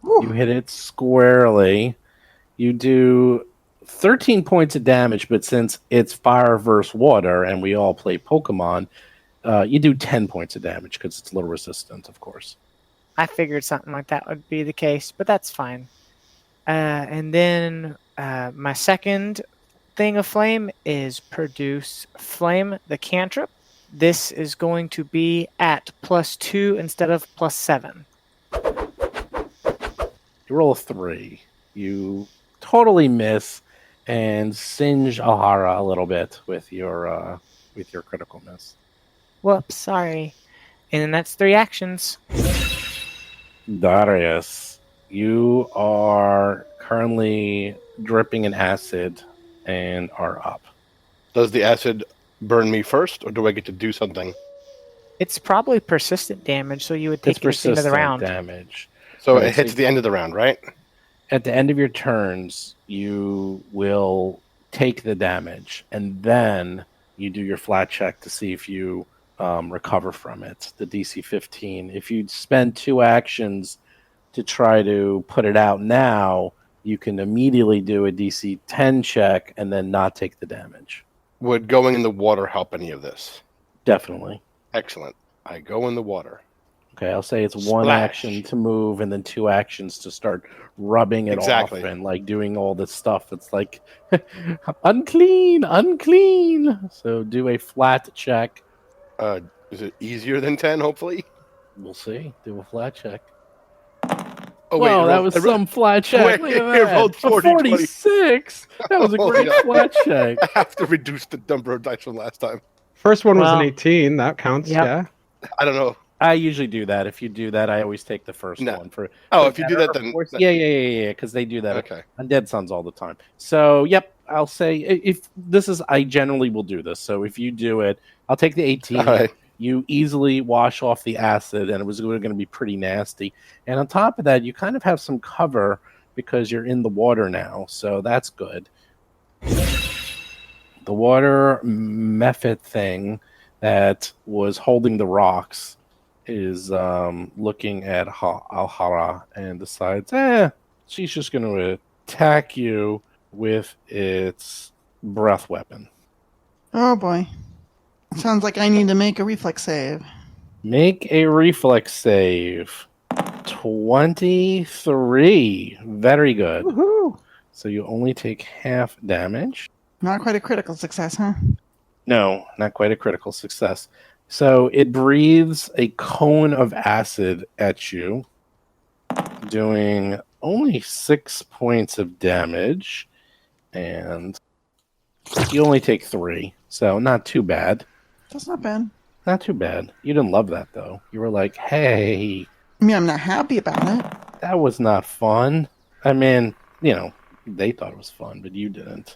You hit it squarely. You do 13 points of damage, but since it's fire versus water, and we all play Pokemon, you do 10 points of damage because it's a little resistant, of course. I figured something like that would be the case, but that's fine. And then my second thing of flame is produce flame, the cantrip. This is going to be at +2 instead of +7. You roll a 3. You totally miss and singe Alhara a little bit with your critical miss. Whoops, sorry. And then that's 3 actions. Darius, you are currently dripping in acid and are up. Does the acid burn me first, or do I get to do something? It's probably persistent damage, so you would take it at the end of the round. Damage. So Right, it hits the end of the round, right? At the end of your turns, you will take the damage, and then you do your flat check to see if you recover from it, the DC 15. If you spend 2 actions to try to put it out now, you can immediately do a DC 10 check and then not take the damage. Would going in the water help any of this? Definitely. Excellent. I go in the water. Okay, I'll say it's 1 Splash. action to move and then 2 actions to start rubbing it Exactly. off and like doing all this stuff. It's like unclean. So do a flat check. Is it easier than 10, hopefully? We'll see. Do a flat check. Oh, Wow, that was some flat check. Wait, Look at I that. rolled 40, 46. That was a Oh, great yeah. flat check. I have to reduce the number of dice from last time. First one was Well, an 18. That counts, yep. yeah. I don't know. I usually do that. If you do that, I always take the first No. one. For Oh, if you do that, then... Yeah, because they do that. Okay. On Dead Sons all the time. So, yep, I'll say if this is, I generally will do this. So if you do it, I'll take the 18. All right. You easily wash off the acid, and it was going to be pretty nasty. And on top of that, you kind of have some cover because you're in the water now, so that's good. The water method thing that was holding the rocks is looking at Alhara and decides, she's just going to attack you with its breath weapon. Oh boy. Sounds like I need to make a reflex save. Make a reflex save. 23. Very good. Woohoo! So you only take half damage. Not quite a critical success, huh? No, not quite a critical success. So it breathes a cone of acid at you, doing only 6 points of damage, and you only take 3, so not too bad. That's not bad. Not too bad. You didn't love that, though. You were like, hey, I mean, I'm not happy about it. that was not fun. I mean, they thought it was fun, but you didn't.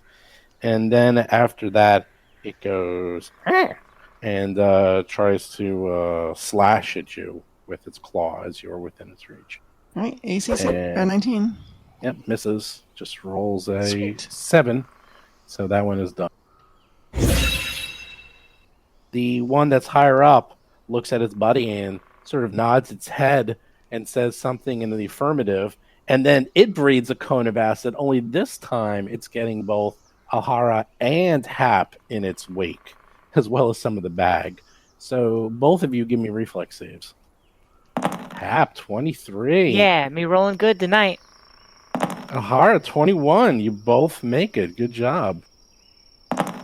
And then after that, it goes and tries to slash at you with its claw as you're within its reach. All right, AC And- 19. Yep, misses. Just rolls a Sweet. 7. So that one is done. The one that's higher up looks at its buddy and sort of nods its head and says something in the affirmative. And then it breathes a cone of acid, only this time it's getting both Alhara and Hap in its wake, as well as some of the bag. So both of you give me reflex saves. Hap, 23. Yeah, me rolling good tonight. Alhara, 21. You both make it. Good job.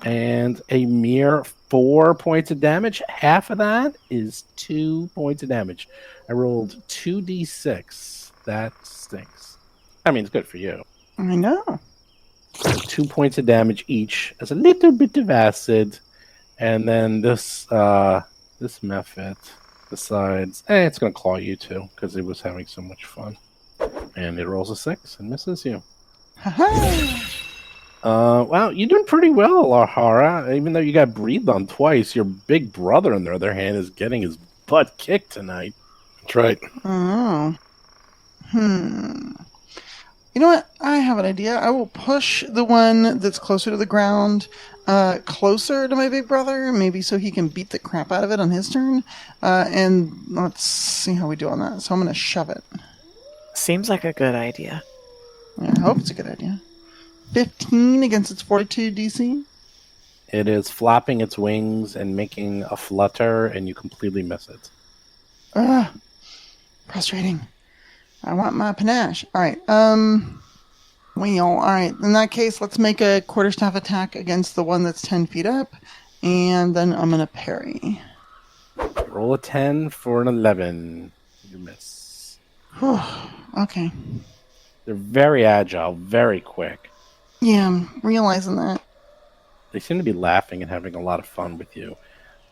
And a mere 4 points of damage. Half of that is 2 points of damage. I rolled 2d6. That stinks. I mean, it's good for you. I know. So 2 points of damage each as a little bit of acid. And then this method decides, it's going to claw you too, because it was having so much fun. And it rolls a 6 and misses you. Ha-ha! Wow, you're doing pretty well, Alhara. Even though you got breathed on twice, your big brother, on the other hand, is getting his butt kicked tonight. That's right. Oh. You know what? I have an idea. I will push the one that's closer to the ground closer to my big brother, maybe so he can beat the crap out of it on his turn. And let's see how we do on that. So I'm going to shove it. Seems like a good idea. I hope it's a good idea. 15 against its 42 DC. It is flapping its wings and making a flutter, and you completely miss it. Frustrating. I want my panache. All right. All right. In that case, let's make a quarterstaff attack against the one that's 10 feet up, and then I'm gonna parry. Roll a 10 for an 11. You miss. Okay. They're very agile, very quick. Yeah, I'm realizing that. They seem to be laughing and having a lot of fun with you.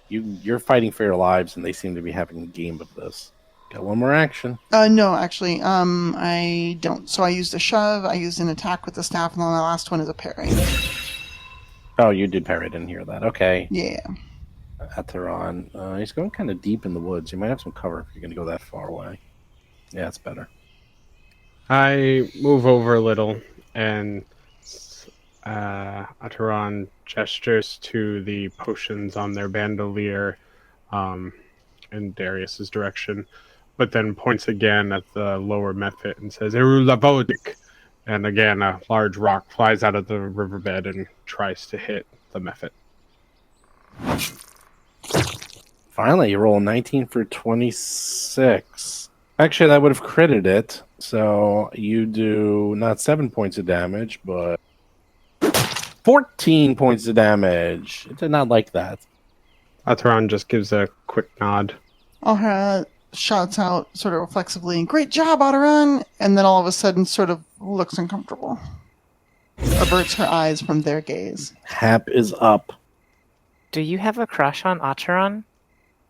You're fighting for your lives, and they seem to be having a game of this. Got one more action. No, actually, I don't. So I used a shove, I used an attack with the staff, and then the last one is a parry. Oh, you did parry. I didn't hear that. Okay. Yeah. Atheron. He's going kind of deep in the woods. You might have some cover if you're going to go that far away. Yeah, it's better. I move over a little, and Ateron gestures to the potions on their bandolier in Darius's direction, but then points again at the lower method and says, Eru Lavodik! And again, a large rock flies out of the riverbed and tries to hit the method. Finally, you roll a 19 for 26. Actually, that would have critted it. So you do not 7 points of damage, but 14 points of damage. It did not like that. Ateron just gives a quick nod. Alhara shouts out sort of reflexively, "Great job, Otteron!" And then all of a sudden sort of looks uncomfortable. Averts her eyes from their gaze. Hap is up. Do you have a crush on Acheron?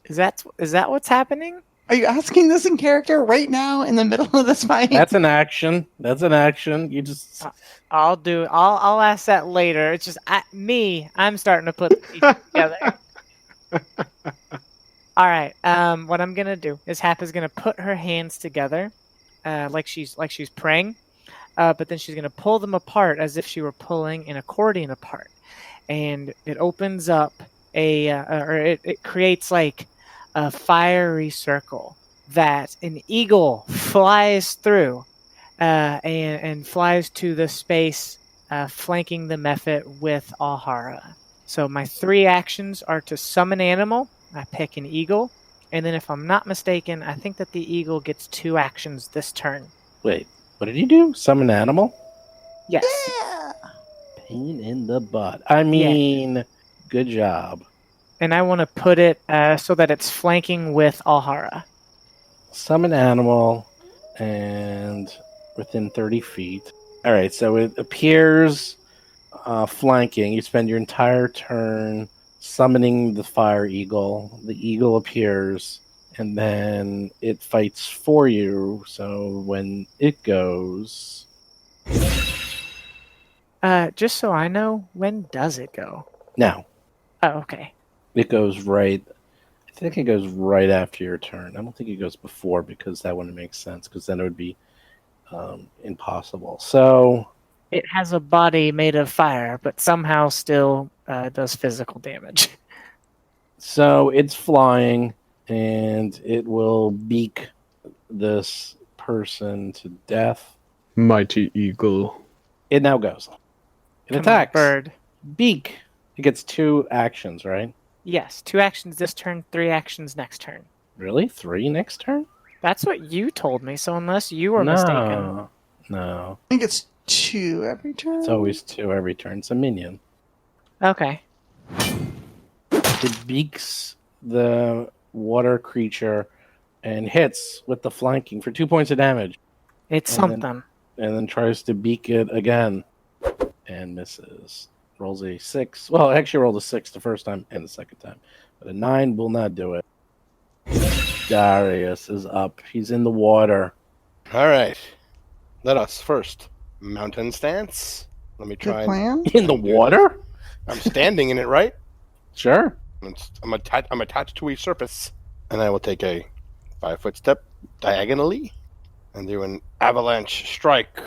Is that what's happening? Are you asking this in character right now in the middle of this fight? That's an action. That's an action. You just I'll ask that later. It's just I'm starting to put the pieces together. All right. What I'm gonna do is Hap is gonna put her hands together, like she's praying, but then she's gonna pull them apart as if she were pulling an accordion apart, and it opens up it creates like a fiery circle that an eagle flies through, and flies to the space flanking the Mephit with Alhara. So my 3 actions are to summon animal. I pick an eagle, and then if I'm not mistaken, I think that the eagle gets 2 actions this turn. wait. What did you do? Summon animal? Yes. Yeah. Pain in the butt. I mean, good job. And I want to put it so that it's flanking with Alhara. Summon animal and within 30 feet. All right, so it appears flanking. You spend your entire turn summoning the fire eagle. The eagle appears, and then it fights for you. So when it goes... Just so I know, when does it go? Now, Oh, okay. it goes right... I think it goes right after your turn. I don't think it goes before because that wouldn't make sense because then it would be impossible. So... It has a body made of fire, but somehow still does physical damage. So it's flying, and it will beak this person to death. Mighty eagle. It now goes. It Come on, attacks. bird. Beak. It gets 2 actions, right? Yes, 2 actions this turn, 3 actions next turn. Really? 3 next turn? That's what you told me, so unless you were mistaken. No. I think it's 2 every turn. It's always 2 every turn. It's a minion. Okay. It beaks the water creature and hits with the flanking for 2 points of damage. It's And then- something. And then tries to beak it again. And misses. Rolls a 6. Well, actually rolled a 6 the first time and the second time. But a 9 will not do it. Darius is up. He's in the water. All right. Let us first mountain stance. Let me Good try. plan. In the water? I'm standing in it, right? Sure. I'm attached to a surface, and I will take a 5-foot step diagonally and do an avalanche strike.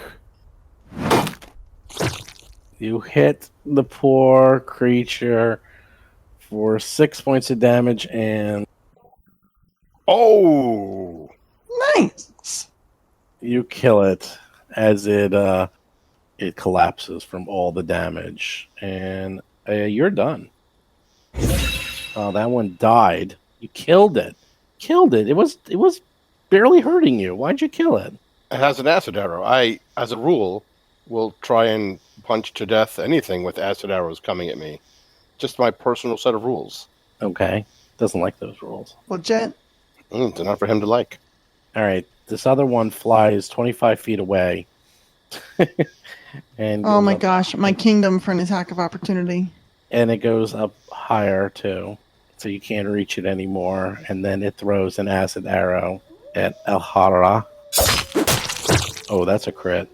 You hit the poor creature for 6 points of damage and Oh! Nice. you kill it as it collapses from all the damage. And you're done. Oh, that one died. You killed it. Killed it. It was barely hurting you. Why'd you kill it? It has an acid arrow. I, as a rule, will try and punch to death anything with acid arrows coming at me. Just my personal set of rules. Okay. Doesn't like those rules. Legit. They're not for him to like. All right. This other one flies 25 feet away. And Oh goes my up- gosh, my kingdom for an attack of opportunity. And it goes up higher too. So you can't reach it anymore. And then it throws an acid arrow at Alhara. Oh, that's a crit.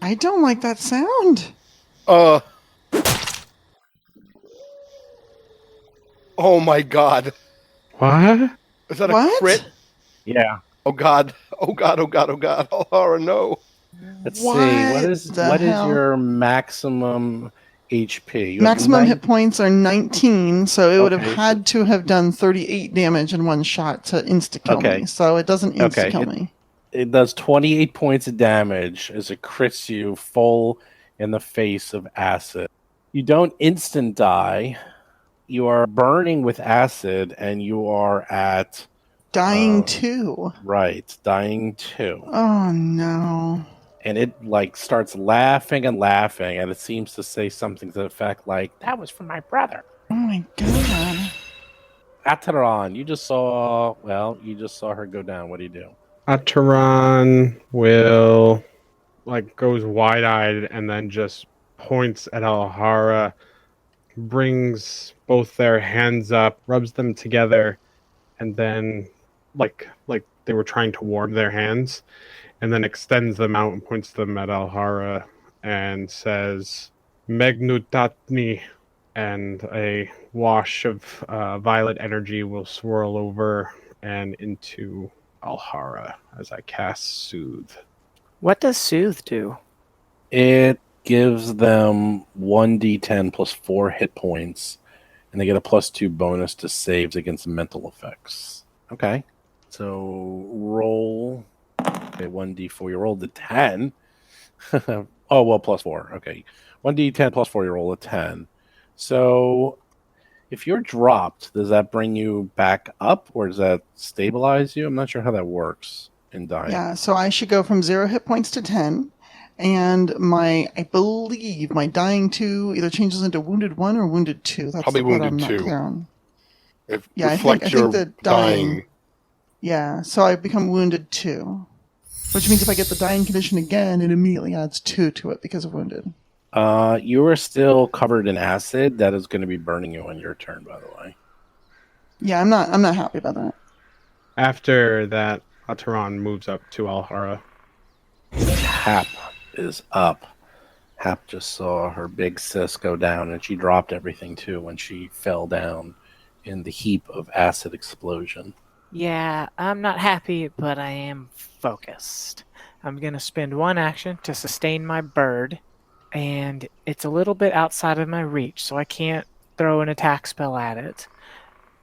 I don't like that sound. Oh my god. What? Is that What? a crit? Yeah. Oh god. Oh god, oh god, oh god. Oh, horror, no. Let's see. What is the hell? your maximum HP? You have Maximum nine- hit points are 19, so it would have Okay, had to have done 38 damage in one shot to insta-kill Okay. me. So it doesn't Okay, insta-kill me. It does 28 points of damage as it crits you full in the face of acid. You don't instant die. You are burning with acid, and you are at Dying too. dying 2. Oh no. And it starts laughing and laughing, and it seems to say something to the effect like, "That was from my brother." Oh my god. Ataran, you just saw her go down. What do you do? Ataran will goes wide-eyed and then just points at Alhara, brings both their hands up, rubs them together, and then like they were trying to warm their hands, and then extends them out and points them at Alhara and says, Megnutatni, and a wash of violet energy will swirl over and into Alhara as I cast Soothe. What does Soothe do? It gives them 1d10 plus 4 hit points, and they get a +2 bonus to saves against mental effects. Okay. So roll. Okay, 1d4. You rolled a 10. Oh, well, +4. Okay. 1d10 plus 4, you roll a 10. So if you're dropped, does that bring you back up, or does that stabilize you? I'm not sure how that works in dying. Yeah, so I should go from 0 hit points to 10. And I believe my dying 2 either changes into wounded 1 or wounded 2. That's Probably what wounded I'm not 2. clear on. It Yeah, I reflects think your the dying. Yeah, so I become wounded 2. Which means if I get the dying condition again, it immediately adds 2 to it because of wounded. You are still covered in acid. That is going to be burning you on your turn, by the way. Yeah, I'm not happy about that. After that, Ataran moves up to Alhara. Hap is up. Hap just saw her big sis go down, and she dropped everything too when she fell down in the heap of acid explosion. Yeah, I'm not happy, but I am focused. I'm going to spend 1 action to sustain my bird, and it's a little bit outside of my reach, so I can't throw an attack spell at it.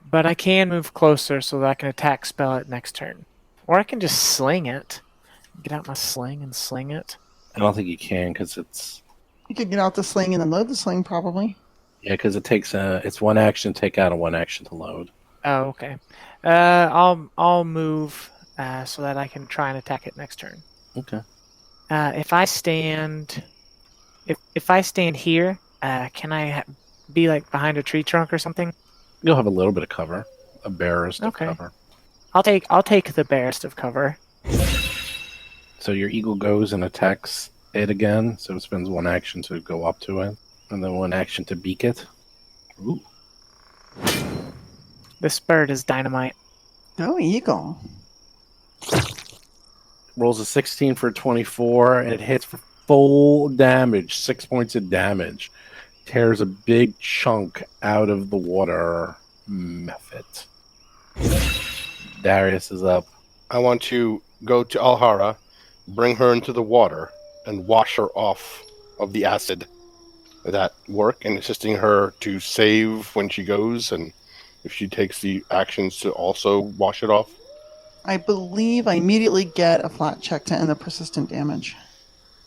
But I can move closer so that I can attack spell it next turn. Or I can just sling it. Get out my sling and sling it. I don't think you can because it's... You could get out the sling and then load the sling, probably. Yeah, because it takes it's 1 action to take out and 1 action to load. Oh, okay. I'll move so that I can try and attack it next turn. Okay. If I stand here, can I be like behind a tree trunk or something? You'll have a little bit of cover, a barest of cover. I'll take the barest of cover. So your eagle goes and attacks it again. So it spends 1 action to go up to it, and then 1 action to beak it. Ooh. This bird is dynamite. Go eagle. Rolls a 16 for 24, and it hits for full damage, 6 points of damage. Tears a big chunk out of the water. Method. Darius is up. I want to go to Alhara, bring her into the water, and wash her off of the acid. Would that work? And assisting her to save when she goes, and if she takes the actions to also wash it off? I believe I immediately get a flat check to end the persistent damage.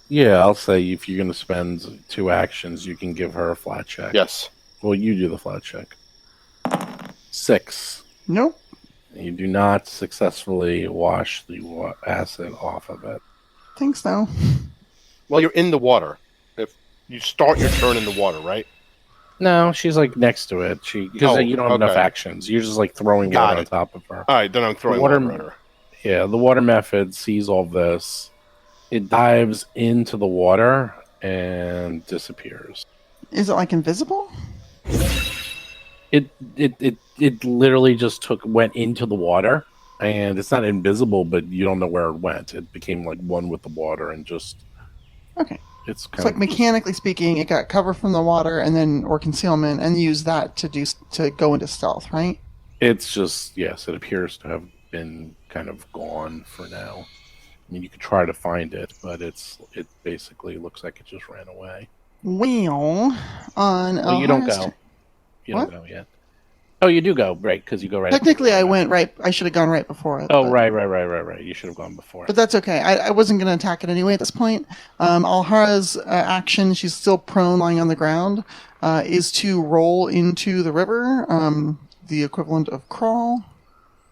Yeah, I'll say if you're going to spend 2 actions, you can give her a flat check. Yes. Well, you do the flat check. 6. Nope. You do not successfully wash the acid off of it. Think so. Well, you're in the water. If you start your turn in the water, right? No, she's like next to it. Because you don't have enough okay. actions. You're just like throwing water on top of her. All right, then I'm throwing water at her. Yeah, the water method sees all this. It dives into the water and disappears. Is it like invisible? It literally just went into the water, and it's not invisible, but you don't know where it went. It became like one with the water and just... Okay. It's like mechanically speaking, it got cover from the water or concealment, and used that to go into stealth, right? It's just, yes, it appears to have been kind of gone for now. I mean, you could try to find it, but it basically looks like it just ran away. Well, you don't go. You don't go yet. Oh, you do go, right, because you go right. Technically, I went right. I should have gone right before it. Oh, right. You should have gone before. But that's okay. I wasn't going to attack it anyway at this point. Alhara's action, she's still prone, lying on the ground, is to roll into the river, the equivalent of crawl.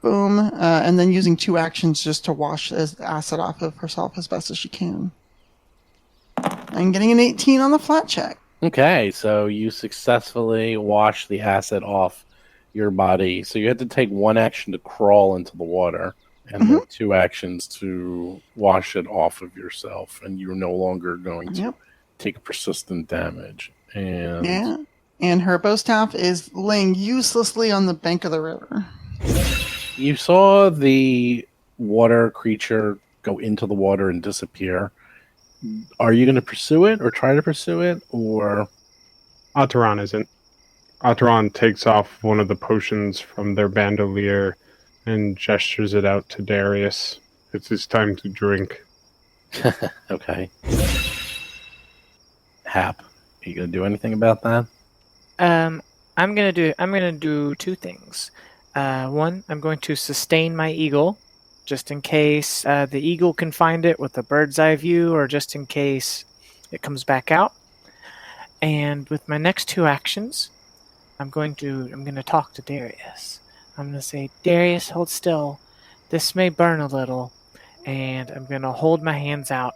Boom. And then using 2 actions just to wash acid off of herself as best as she can. I'm getting an 18 on the flat check. Okay, so you successfully wash the acid off your body. So you had to take 1 action to crawl into the water, and then 2 actions to wash it off of yourself, and you're no longer going to take persistent damage. And and her bow staff is laying uselessly on the bank of the river. You saw the water creature go into the water and disappear. Are you going to pursue it or try to pursue it, or... Ataran isn't. Ataran takes off one of the potions from their bandolier and gestures it out to Darius. It's his time to drink. Okay. Hap, are you going to do anything about that? I'm gonna do two things. One, I'm going to sustain my eagle, just in case the eagle can find it with a bird's eye view, or just in case it comes back out. And with my next two actions, I'm gonna talk to Darius. I'm gonna say, Darius, hold still. This may burn a little, and I'm gonna hold my hands out,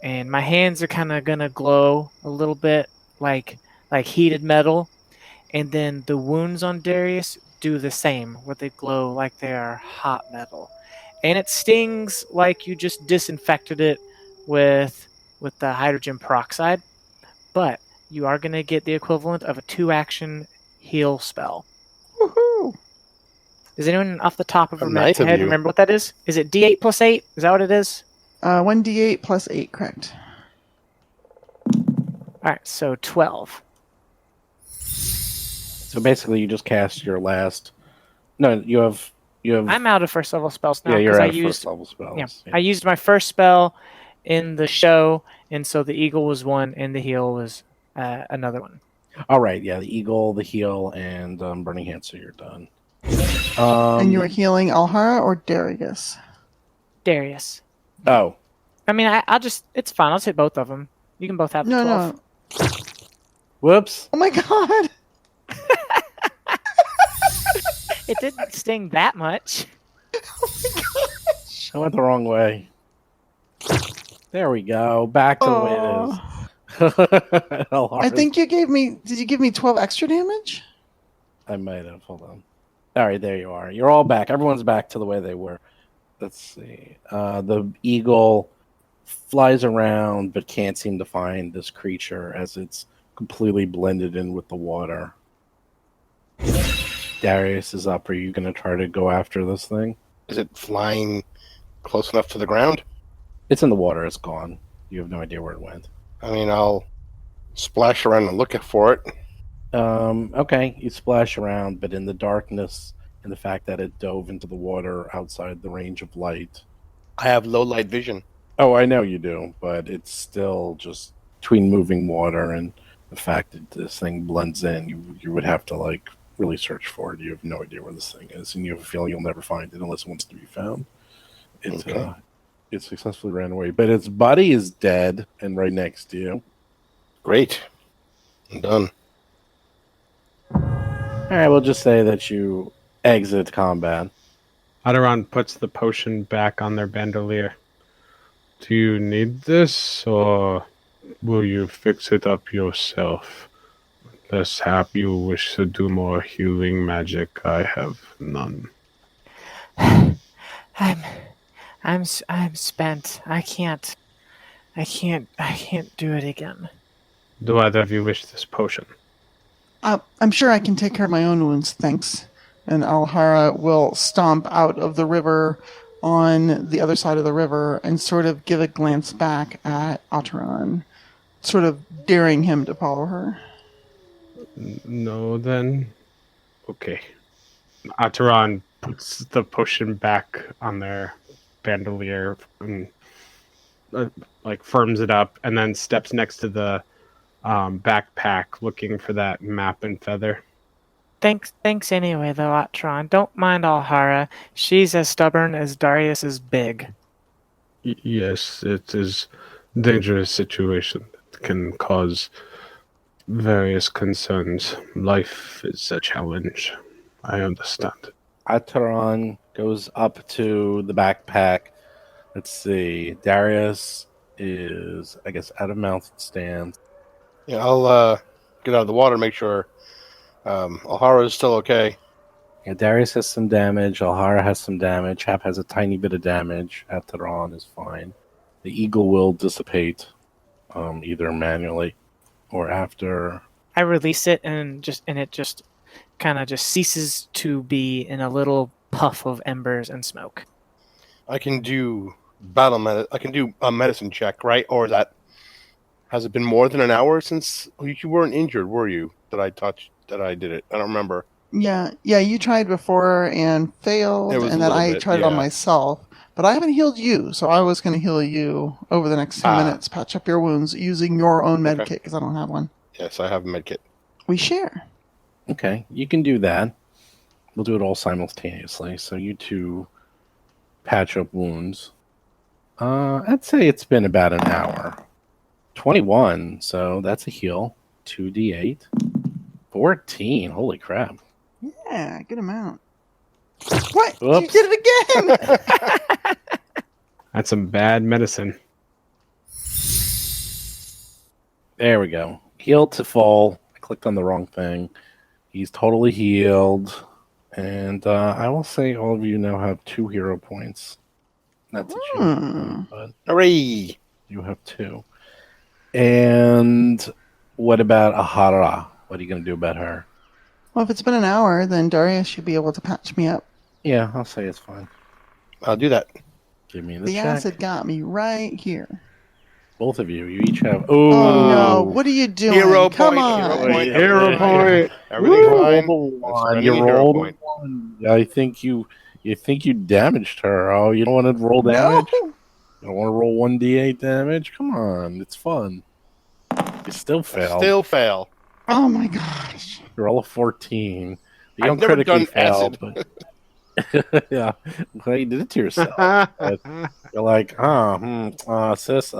and my hands are kind of gonna glow a little bit like heated metal, and then the wounds on Darius do the same, where they glow like they are hot metal, and it stings like you just disinfected it with the hydrogen peroxide, but you are gonna get the equivalent of a 2-action heal spell. Woohoo! Does anyone off the top of her Nice of head you. remember what that is? Is it D8 plus 8? Is that what it is? 1d8 plus 8, correct. Alright, so 12. So basically, you just cast your last... No, you have... I'm out of first level spells now. Yeah, you're 'cause out I of used, first level spells. Yeah, I used my first spell in the show, and so the eagle was one, and the heal was another one. All right, yeah, the eagle, the heal, and burning hands, so you're done. And you were healing Alhara or Darius? Darius. Oh, I mean, I'll just... It's fine. I'll take both of them. You can both have the No, 12. no. whoops. Oh my god! It didn't sting that much. I went the wrong way. There we go. Back to the way it is. I think you gave me... Did you give me 12 extra damage? I might have. Hold on. All right, there you are. You're all back. Everyone's back to the way they were. Let's see. The eagle flies around but can't seem to find this creature as it's completely blended in with the water. Darius is up. Are you going to try to go after this thing? Is it flying close enough to the ground? It's in the water. It's gone. You have no idea where it went. I mean, I'll splash around and look for it. Okay, you splash around, but in the darkness and the fact that it dove into the water outside the range of light. I have low light vision. Oh, I know you do, but it's still just between moving water and the fact that this thing blends in. You would have to really search for it. You have no idea where this thing is, and you have a feeling you'll never find it unless it wants to be found. It successfully ran away, but its body is dead and right next to you. Great. I'm done. All right, we'll just say that you exit combat. Ataran puts the potion back on their bandolier. Do you need this, or will you fix it up yourself? Unless you wish to do more healing magic, I have none. I'm spent. I can't do it again. Do either of you wish this potion? I'm sure I can take care of my own wounds, thanks. And Alhara will stomp out of the river on the other side of the river and sort of give a glance back at Ataran, sort of daring him to follow her. No, then. Okay. Ataran puts the potion back on their bandolier and firms it up, and then steps next to the backpack looking for that map and feather. Thanks anyway, though, Atron. Don't mind Alhara. She's as stubborn as Darius is big. Yes, it is a dangerous situation that can cause various concerns. Life is a challenge. I understand. Ataran goes up to the backpack. Let's see. Darius is, I guess, out of mounted stance. Yeah, I'll get out of the water, make sure Alhara is still okay. Yeah, Darius has some damage. Alhara has some damage. Hap has a tiny bit of damage. Ataran is fine. The eagle will dissipate, either manually or after. I release it, and it just kind of just ceases to be in a little puff of embers and smoke. I can do I can do a medicine check, right? Or has it been more than an hour since you weren't injured, were you? That I did it. I don't remember. Yeah, you tried before and failed, It was and a then little I bit, tried it on yeah. myself. But I haven't healed you, so I was going to heal you over the next 10 minutes, patch up your wounds using your own med kit, because I don't have one. Yes, I have a med kit. We share. Okay, you can do that. We'll do it all simultaneously. So you two patch up wounds. I'd say it's been about an hour. 21, so that's a heal. 2d8. 14, holy crap. Yeah, good amount. What? You Whoops. did it again! That's some bad medicine. There we go. Healed to full. I clicked on the wrong thing. He's totally healed. And I will say all of you now have 2 hero points. That's a change, but Hooray! you have 2. And what about Ahara? What are you going to do about her? Well, if it's been an hour, then Darius should be able to patch me up. Yeah, I'll say it's fine. I'll do that. Give me the The check. acid got me right here. Both of you each have... Oh, no. What are you doing? Hero Come point, on. hero point. Hero point. Everything's fine. One. Spending You a hero rolled point. one. I think you damaged her. Oh, you don't want to roll damage? No. You don't want to roll 1d8 damage? Come on, it's fun. You still failed. Still fail. Oh, my gosh. You roll a 14. You I've don't never critically done fail, acid. but yeah, well, you did it to yourself. But you're like, sis,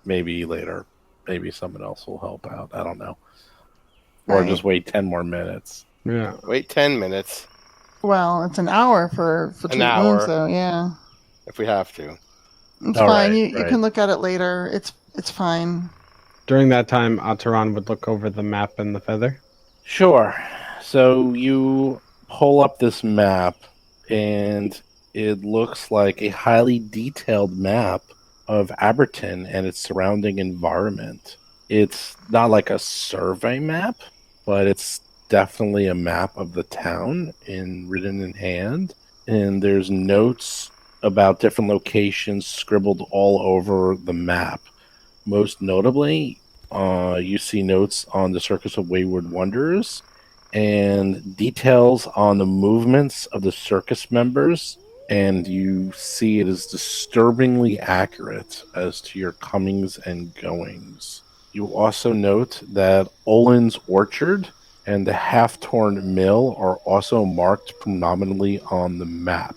maybe later. Maybe someone else will help out. I don't know. Or Right. just wait 10 more minutes. Yeah. Wait 10 minutes Well, it's an hour for An treat hour. wounds, though. Yeah. if we have to. It's All fine. right, You right. can look at it later. It's fine. During that time, Ataran would look over the map and the feather. Sure. So you pull up this map, and it looks like a highly detailed map of Aberton and its surrounding environment. It's not like a survey map, but it's definitely a map of the town written in hand. And there's notes about different locations scribbled all over the map. Most notably, you see notes on the Circus of Wayward Wonders and details on the movements of the circus members, and you see it is disturbingly accurate as to your comings and goings. You also note that Olin's Orchard and the Half-Torn Mill are also marked prominently on the map.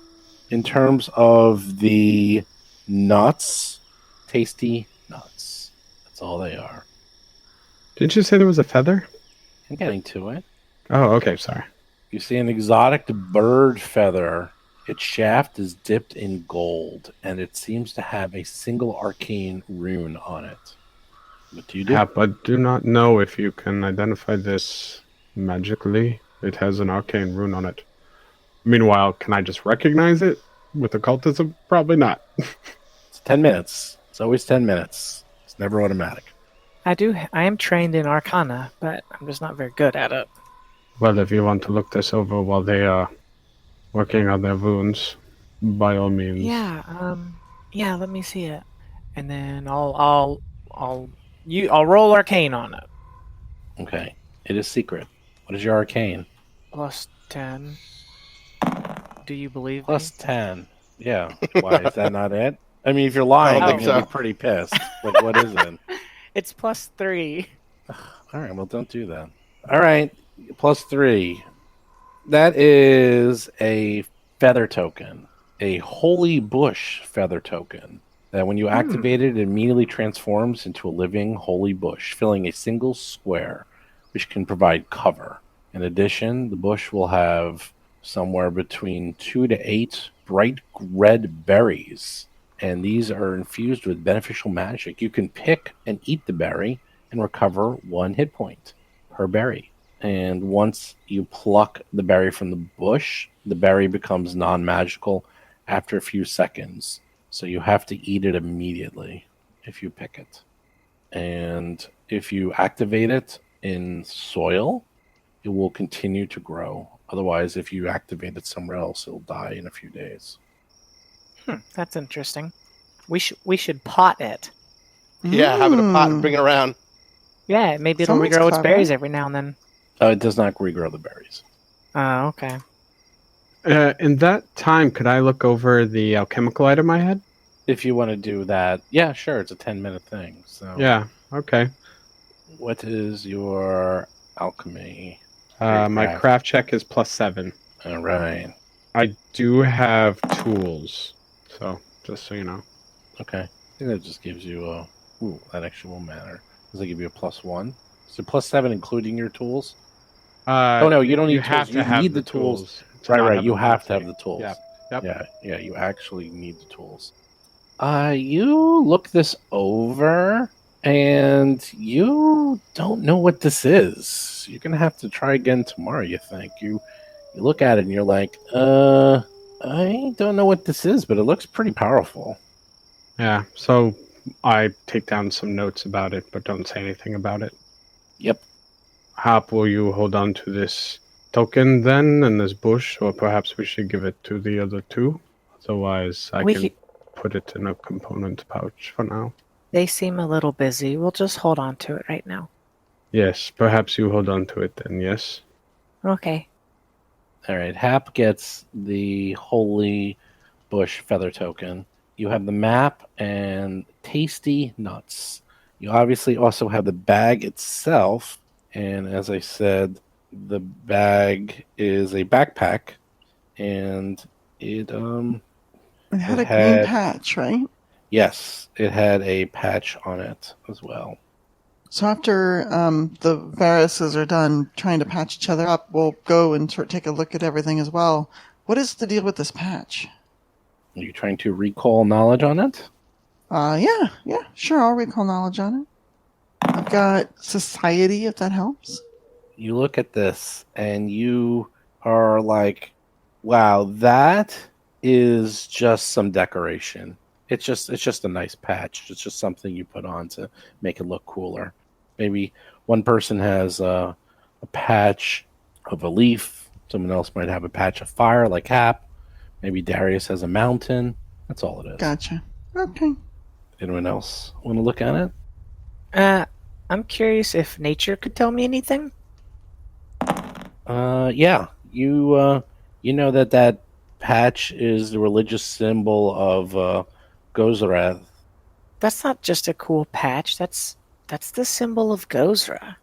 In terms of the nuts, tasty nuts. That's all they are. Did you say there was a feather? I'm getting to it. Oh, okay. Sorry. You see an exotic bird feather. Its shaft is dipped in gold, and it seems to have a single arcane rune on it. What do you do? Hap, I do not know if you can identify this magically. It has an arcane rune on it. Meanwhile, can I just recognize it with occultism? Probably not. It's 10 minutes. It's always 10 minutes. It's never automatic. I am trained in Arcana, but I'm just not very good at it. Well, if you want to look this over while they are working on their wounds, by all means. Yeah, let me see it. And then I'll roll Arcane on it. Okay. It is secret. What is your arcane? Plus 10. Do you believe Plus me? 10. Yeah. Why? Is that not it? I mean, if you're lying, I I'm don't going to think be pretty pissed. Like, what is it? It's plus 3. All right, well, don't do that. All right, plus 3. That is a feather token, a holy bush feather token. That when you activate it, it immediately transforms into a living holy bush, filling a single square, which can provide cover. In addition, the bush will have somewhere between 2 to 8 bright red berries, and these are infused with beneficial magic. You can pick and eat the berry and recover 1 hit point per berry. And once you pluck the berry from the bush, the berry becomes non-magical after a few seconds. So you have to eat it immediately if you pick it. And if you activate it in soil, it will continue to grow Otherwise, if you activate it somewhere else, it'll die in a few days. That's interesting. We should pot it. Yeah, have it a pot and bring it around. Yeah, maybe it'll Someone's regrow its clever. berries every now and then. It does not regrow the berries. Oh, okay. In that time, could I look over the alchemical item I had? If you want to do that, yeah, sure. It's a 10-minute thing. So Yeah. Okay. what is your alchemy? My craft. craft check is +7. All right. I do have tools, so just so you know. Okay. I think that just gives you a. Ooh, that actually won't matter. Does that give you a +1? So +7 including your tools? Oh no, you don't need You tools. have to You have need the the tools. to Right, not right. You have to have ability. the tools. Yep. Yeah, you actually need the tools. You look this over, and you don't know what this is. You're gonna have to try again tomorrow. You think you look at it and you're like, I don't know what this is, but it looks pretty powerful. Yeah. So I take down some notes about it, but don't say anything about it. Yep. Hop, will you hold on to this token then, and this bush, or perhaps we should give it to the other two? Otherwise, I We can c- put it in a component pouch for now. They seem a little busy. We'll just hold on to it right now. Yes, perhaps you hold on to it then, yes? Okay. All right. Hap gets the holy bush feather token. You have the map and tasty nuts. You obviously also have the bag itself, and as I said, the bag is a backpack, and it It had It a green had- patch, right? yes, it had a patch on it as well. So after the viruses are done trying to patch each other up, we'll go and take a look at everything as well. What is the deal with this patch? Are you trying to recall knowledge on it? Yeah, sure. I'll recall knowledge on it. I've got society, if that helps. You look at this and you are like, wow, that is just some decoration. It's just a nice patch. It's just something you put on to make it look cooler. Maybe one person has a patch of a leaf. Someone else might have a patch of fire, like Hap. Maybe Darius has a mountain. That's all it is. Gotcha. Okay. Anyone else want to look at it? I'm curious if nature could tell me anything. Yeah. You know that patch is the religious symbol of Gozarath. That's not just a cool patch. That's the symbol of Gozra.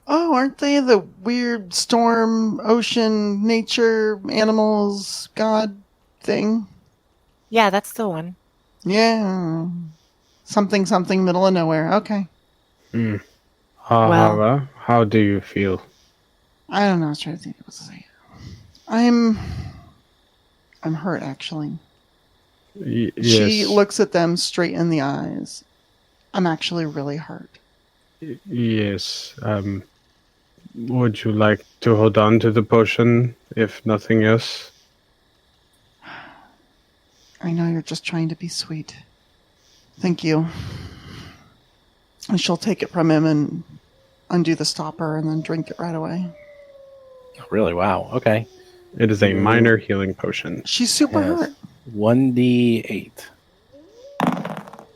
Oh, aren't they the weird storm, ocean, nature, animals, god thing? Yeah, that's the one. Yeah. Something, something, middle of nowhere. Okay. Hara, how do you feel? I don't know. I was trying to think of what to say. I'm hurt, actually. Yes. She looks at them straight in the eyes. I'm actually really hurt. Yes. Would you like to hold on to the potion, if nothing else? I know you're just trying to be sweet. Thank you. And she'll take it from him and undo the stopper and then drink it right away. Really? Wow. Okay. It is a minor healing potion. She's super Yes. hurt. 1d8.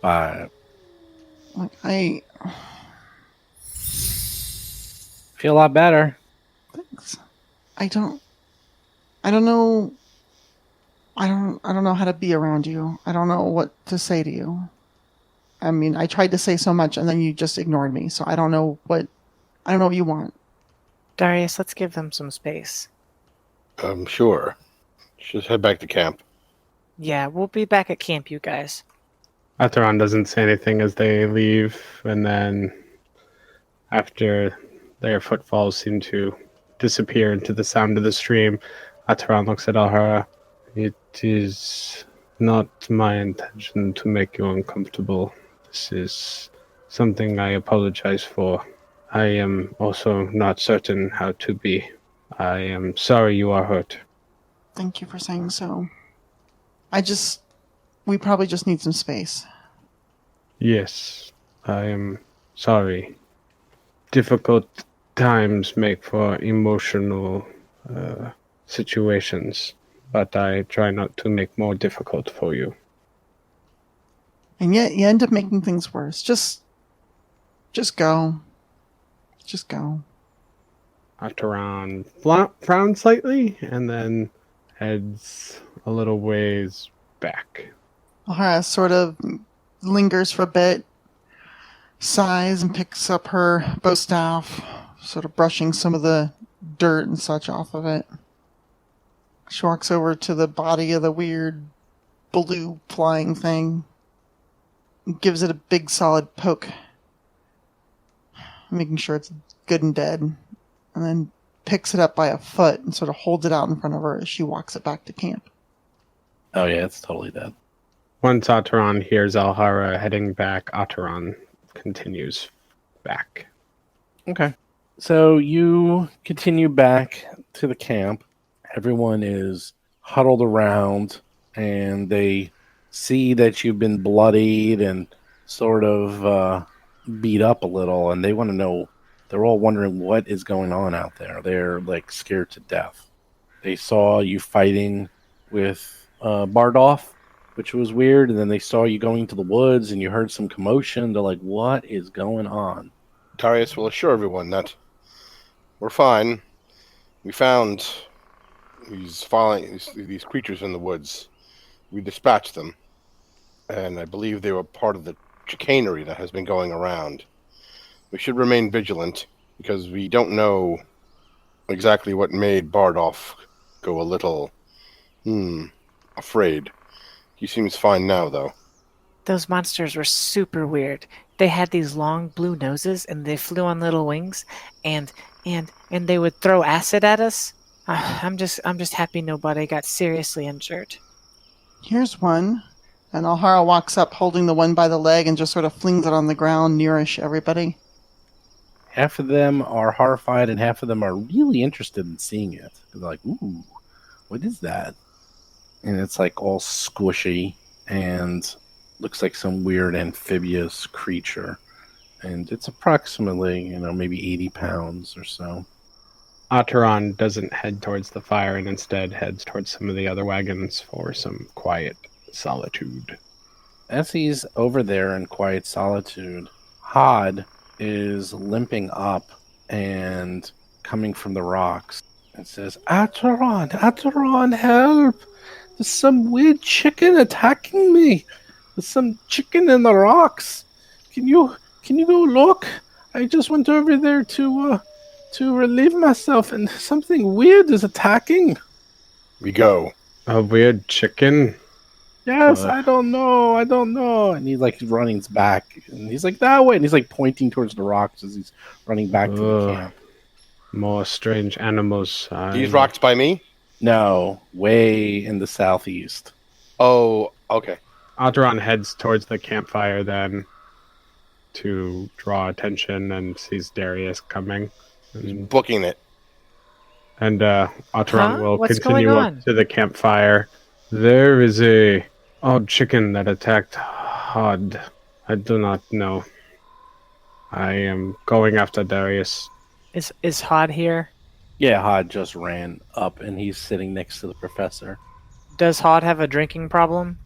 5. Like, I Feel a lot better. thanks. I don't know. I don't know how to be around you. I don't know what to say to you. I mean, I tried to say so much and then you just ignored me. So I don't know what you want. Darius, let's give them some space. Sure. Just head back to camp. Yeah, we'll be back at camp, you guys. Ateron doesn't say anything as they leave, and then after their footfalls seem to disappear into the sound of the stream, Ateron looks at Alhara. It is not my intention to make you uncomfortable. This is something I apologize for. I am also not certain how to be. I am sorry you are hurt. Thank you for saying so. We probably just need some space. Yes, I am sorry. Difficult times make for emotional situations, but I try not to make more difficult for you. And yet you end up making things worse. Just go. Just go. Ataran frowns slightly and then heads a little ways back. O'Hara sort of lingers for a bit, sighs, and picks up her bow staff, sort of brushing some of the dirt and such off of it. She walks over to the body of the weird blue flying thing, and gives it a big solid poke, making sure it's good and dead, and then picks it up by a foot and sort of holds it out in front of her as she walks it back to camp. Oh yeah, it's totally dead. Once Ataran hears Alhara heading back, Ataran continues back. Okay. So you continue back to the camp. Everyone is huddled around, and they see that you've been bloodied and sort of beat up a little, and they want to know. They're all wondering what is going on out there. They're like scared to death. They saw you fighting with Bardoff, which was weird, and then they saw you going to the woods, and you heard some commotion. They're like, "What is going on?" Darius will assure everyone that we're fine. We found these creatures in the woods. We dispatched them, and I believe they were part of the chicanery that has been going around. We should remain vigilant, because we don't know exactly what made Bardoff go a little, afraid. He seems fine now, though. Those monsters were super weird. They had these long blue noses, and they flew on little wings, and they would throw acid at us. I'm just happy nobody got seriously injured. Here's one. And Alhara walks up holding the one by the leg and just sort of flings it on the ground nearish everybody. Half of them are horrified, and half of them are really interested in seeing it. They're like, "Ooh, what is that?" And it's like all squishy and looks like some weird amphibious creature. And it's approximately, maybe 80 pounds or so. Ataran doesn't head towards the fire and instead heads towards some of the other wagons for some quiet solitude. As he's over there in quiet solitude, Hod is limping up and coming from the rocks and says, Ataran, help! There's some weird chicken attacking me. There's some chicken in the rocks. Can you go look? I just went over there to relieve myself, and something weird is attacking. We go. A weird chicken? Yes, I don't know. And he's like running back, and he's like that way, and he's like pointing towards the rocks as he's running back to the camp. More strange animals. These rocks by me? No, way in the southeast. Oh, okay. Ataran heads towards the campfire then to draw attention and sees Darius coming. Booking it. And Ataran will What's continue going up on? to the campfire. There is a odd chicken that attacked Hod. I do not know. I am going after Darius. Is Hod here? Yeah, Hod just ran up, and he's sitting next to the professor. Does Hod have a drinking problem?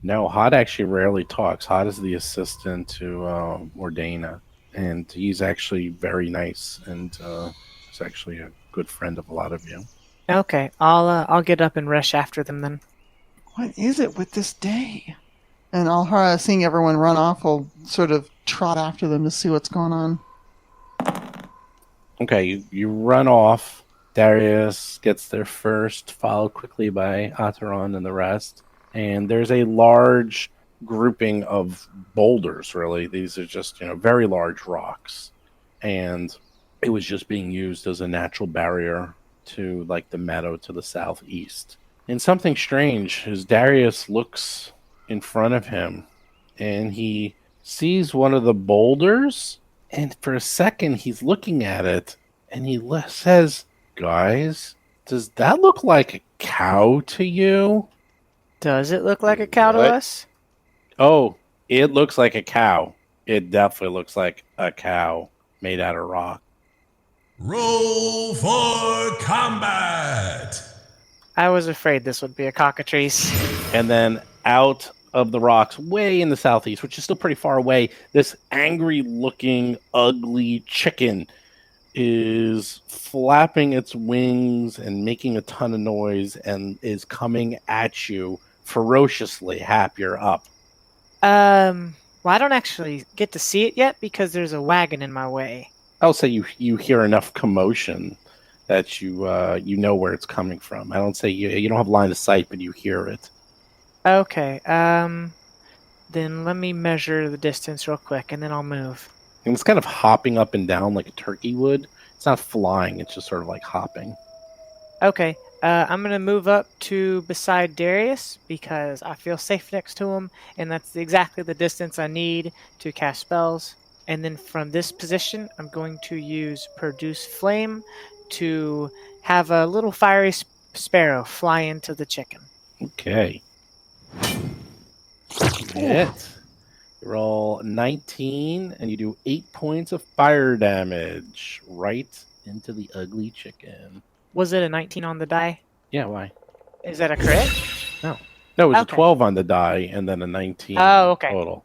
No, Hod actually rarely talks. Hod is the assistant to Mordana, and he's actually very nice, and he's actually a good friend of a lot of you. Okay, I'll get up and rush after them then. What is it with this day? And Alhara, seeing everyone run off, will sort of trot after them to see what's going on. Okay, you run off. Darius gets there first, followed quickly by Ataran and the rest. And there's a large grouping of boulders, really. These are just, very large rocks. And it was just being used as a natural barrier to, like, the meadow to the southeast. And something strange is Darius looks in front of him, and he sees one of the boulders, and for a second he's looking at it, and he says, "Guys, does that look like a cow to you?" Does it look like a cow to What? us? Oh, it looks like a cow. It definitely looks like a cow made out of rock. Roll for combat! I was afraid this would be a cockatrice. And then out of the rocks, way in the southeast, which is still pretty far away, this angry-looking, ugly chicken is flapping its wings and making a ton of noise and is coming at you ferociously. Hap, you're up. Well, I don't actually get to see it yet because there's a wagon in my way. I'll say you hear enough commotion that you know where it's coming from. I don't say you don't have line of sight, but you hear it. Okay, then let me measure the distance real quick, and then I'll move. And it's kind of hopping up and down like a turkey would. It's not flying, it's just sort of like hopping. Okay, I'm going to move up to beside Darius because I feel safe next to him, and that's exactly the distance I need to cast spells. And then from this position, I'm going to use Produce Flame to have a little fiery sparrow fly into the chicken. Okay. Hit. You roll 19, and you do 8 points of fire damage right into the ugly chicken. Was it a 19 on the die? Yeah, why? Is that a crit? No, it was Okay. a 12 on the die, and then a 19 Oh, okay. total.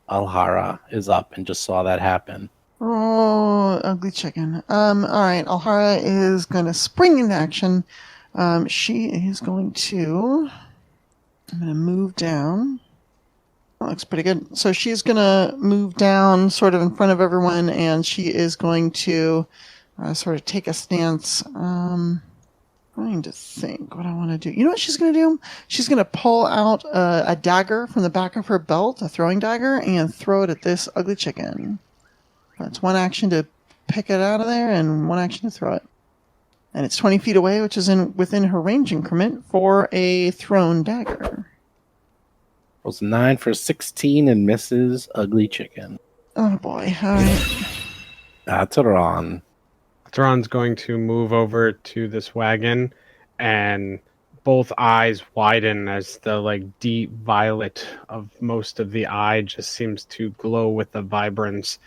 Alhara is up and just saw that happen. Oh, ugly chicken. All right. Alhara is going to spring into action. She is going to. I'm going to move down. That looks pretty good. So she's going to move down sort of in front of everyone, and she is going to sort of take a stance. Trying to think what I want to do. You know what she's going to do? She's going to pull out a dagger from the back of her belt, a throwing dagger, and throw it at this ugly chicken. That's one action to pick it out of there, and one action to throw it. And it's 20 feet away, which is within her range increment for a thrown dagger. Rolls 9 for 16 and misses ugly chicken. Oh boy! All right. That's Ron. Thrawn's going to move over to this wagon, and both eyes widen as the deep violet of most of the eye just seems to glow with the vibrance,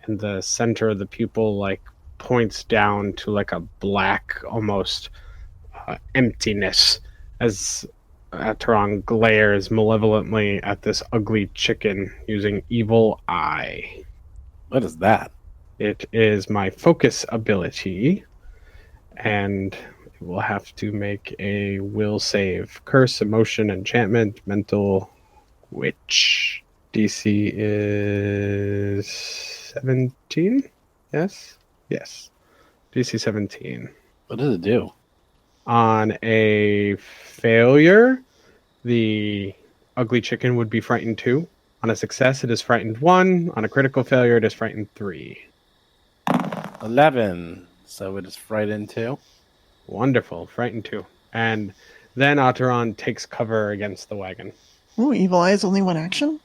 and the center of the pupil points down to a black almost emptiness as Thrawn glares malevolently at this ugly chicken using evil eye. What is that? It is my focus ability, and it will have to make a will save. Curse, emotion, enchantment, mental, witch. DC is 17? Yes? Yes. DC 17. What does it do? On a failure, the ugly chicken would be frightened 2. On a success, it is frightened 1. On a critical failure, it is frightened 3. 11. So it is frightened too. Wonderful. Frightened 2. And then Otteron takes cover against the wagon. Ooh, evil eye is only one action.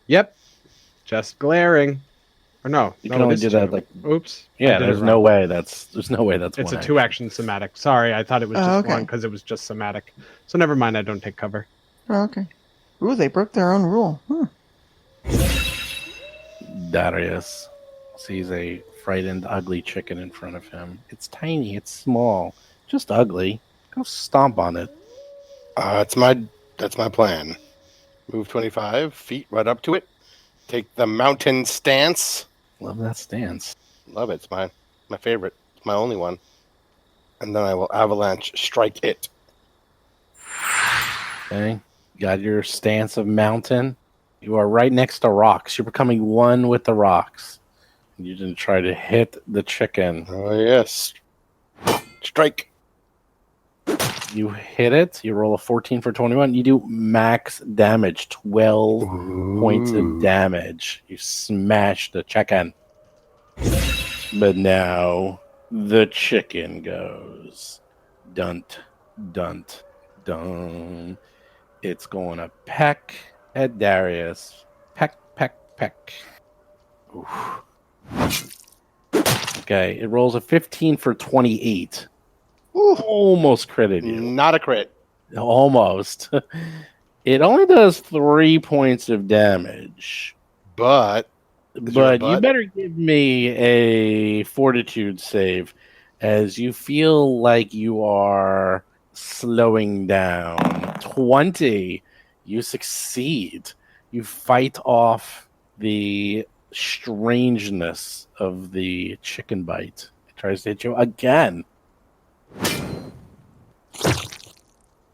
Yep. Just glaring. Or no. You no, can only it is do that 2. Oops. I Yeah, did it there's wrong. no way that's It's one a action. 2-action somatic. Sorry, I thought it was just okay. 1 because it was just somatic. So never mind, I don't take cover. Oh, okay. Ooh, they broke their own rule. Darius sees a frightened, ugly chicken in front of him. It's tiny, it's small, just ugly. Go stomp on it. That's my plan. Move 25 feet right up to it. Take the mountain stance. Love that stance. Love it. It's my favorite. It's my only one. And then I will avalanche strike it. Okay, got your stance of mountain. You are right next to rocks. You're becoming one with the rocks. You didn't try to hit the chicken. Oh, yes. Strike. You hit it. You roll a 14 for 21. You do max damage, 12 points of damage. You smash the chicken. But now the chicken goes. Dunt, dunt, dun. It's going to peck at Darius. Peck, peck, peck. Oof. Okay, it rolls a 15 for 28. Ooh. Almost critted you. Not a crit. Almost. It only does 3 points of damage. But But you butt? better give me a fortitude save, as you feel like you are slowing down. 20. You succeed. You fight off the strangeness of the chicken bite. It tries to hit you again.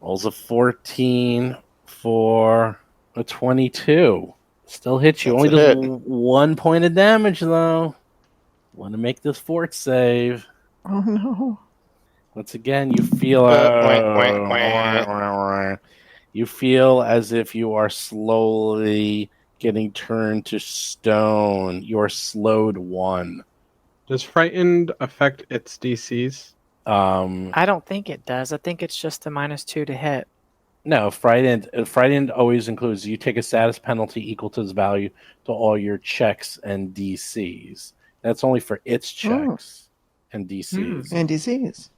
Rolls a 14 for a 22. Still hits you. That's Only a does hit. 1 point of damage, though. Want to make this fort save. Oh no. Once again, you feel you feel as if you are slowly getting turned to stone. You are slowed 1. Does frightened affect its DCs? I don't think it does. I think it's just a -2 to hit. No, frightened always includes you take a status penalty equal to its value to all your checks and DCs. That's only for its checks and DCs. And DCs.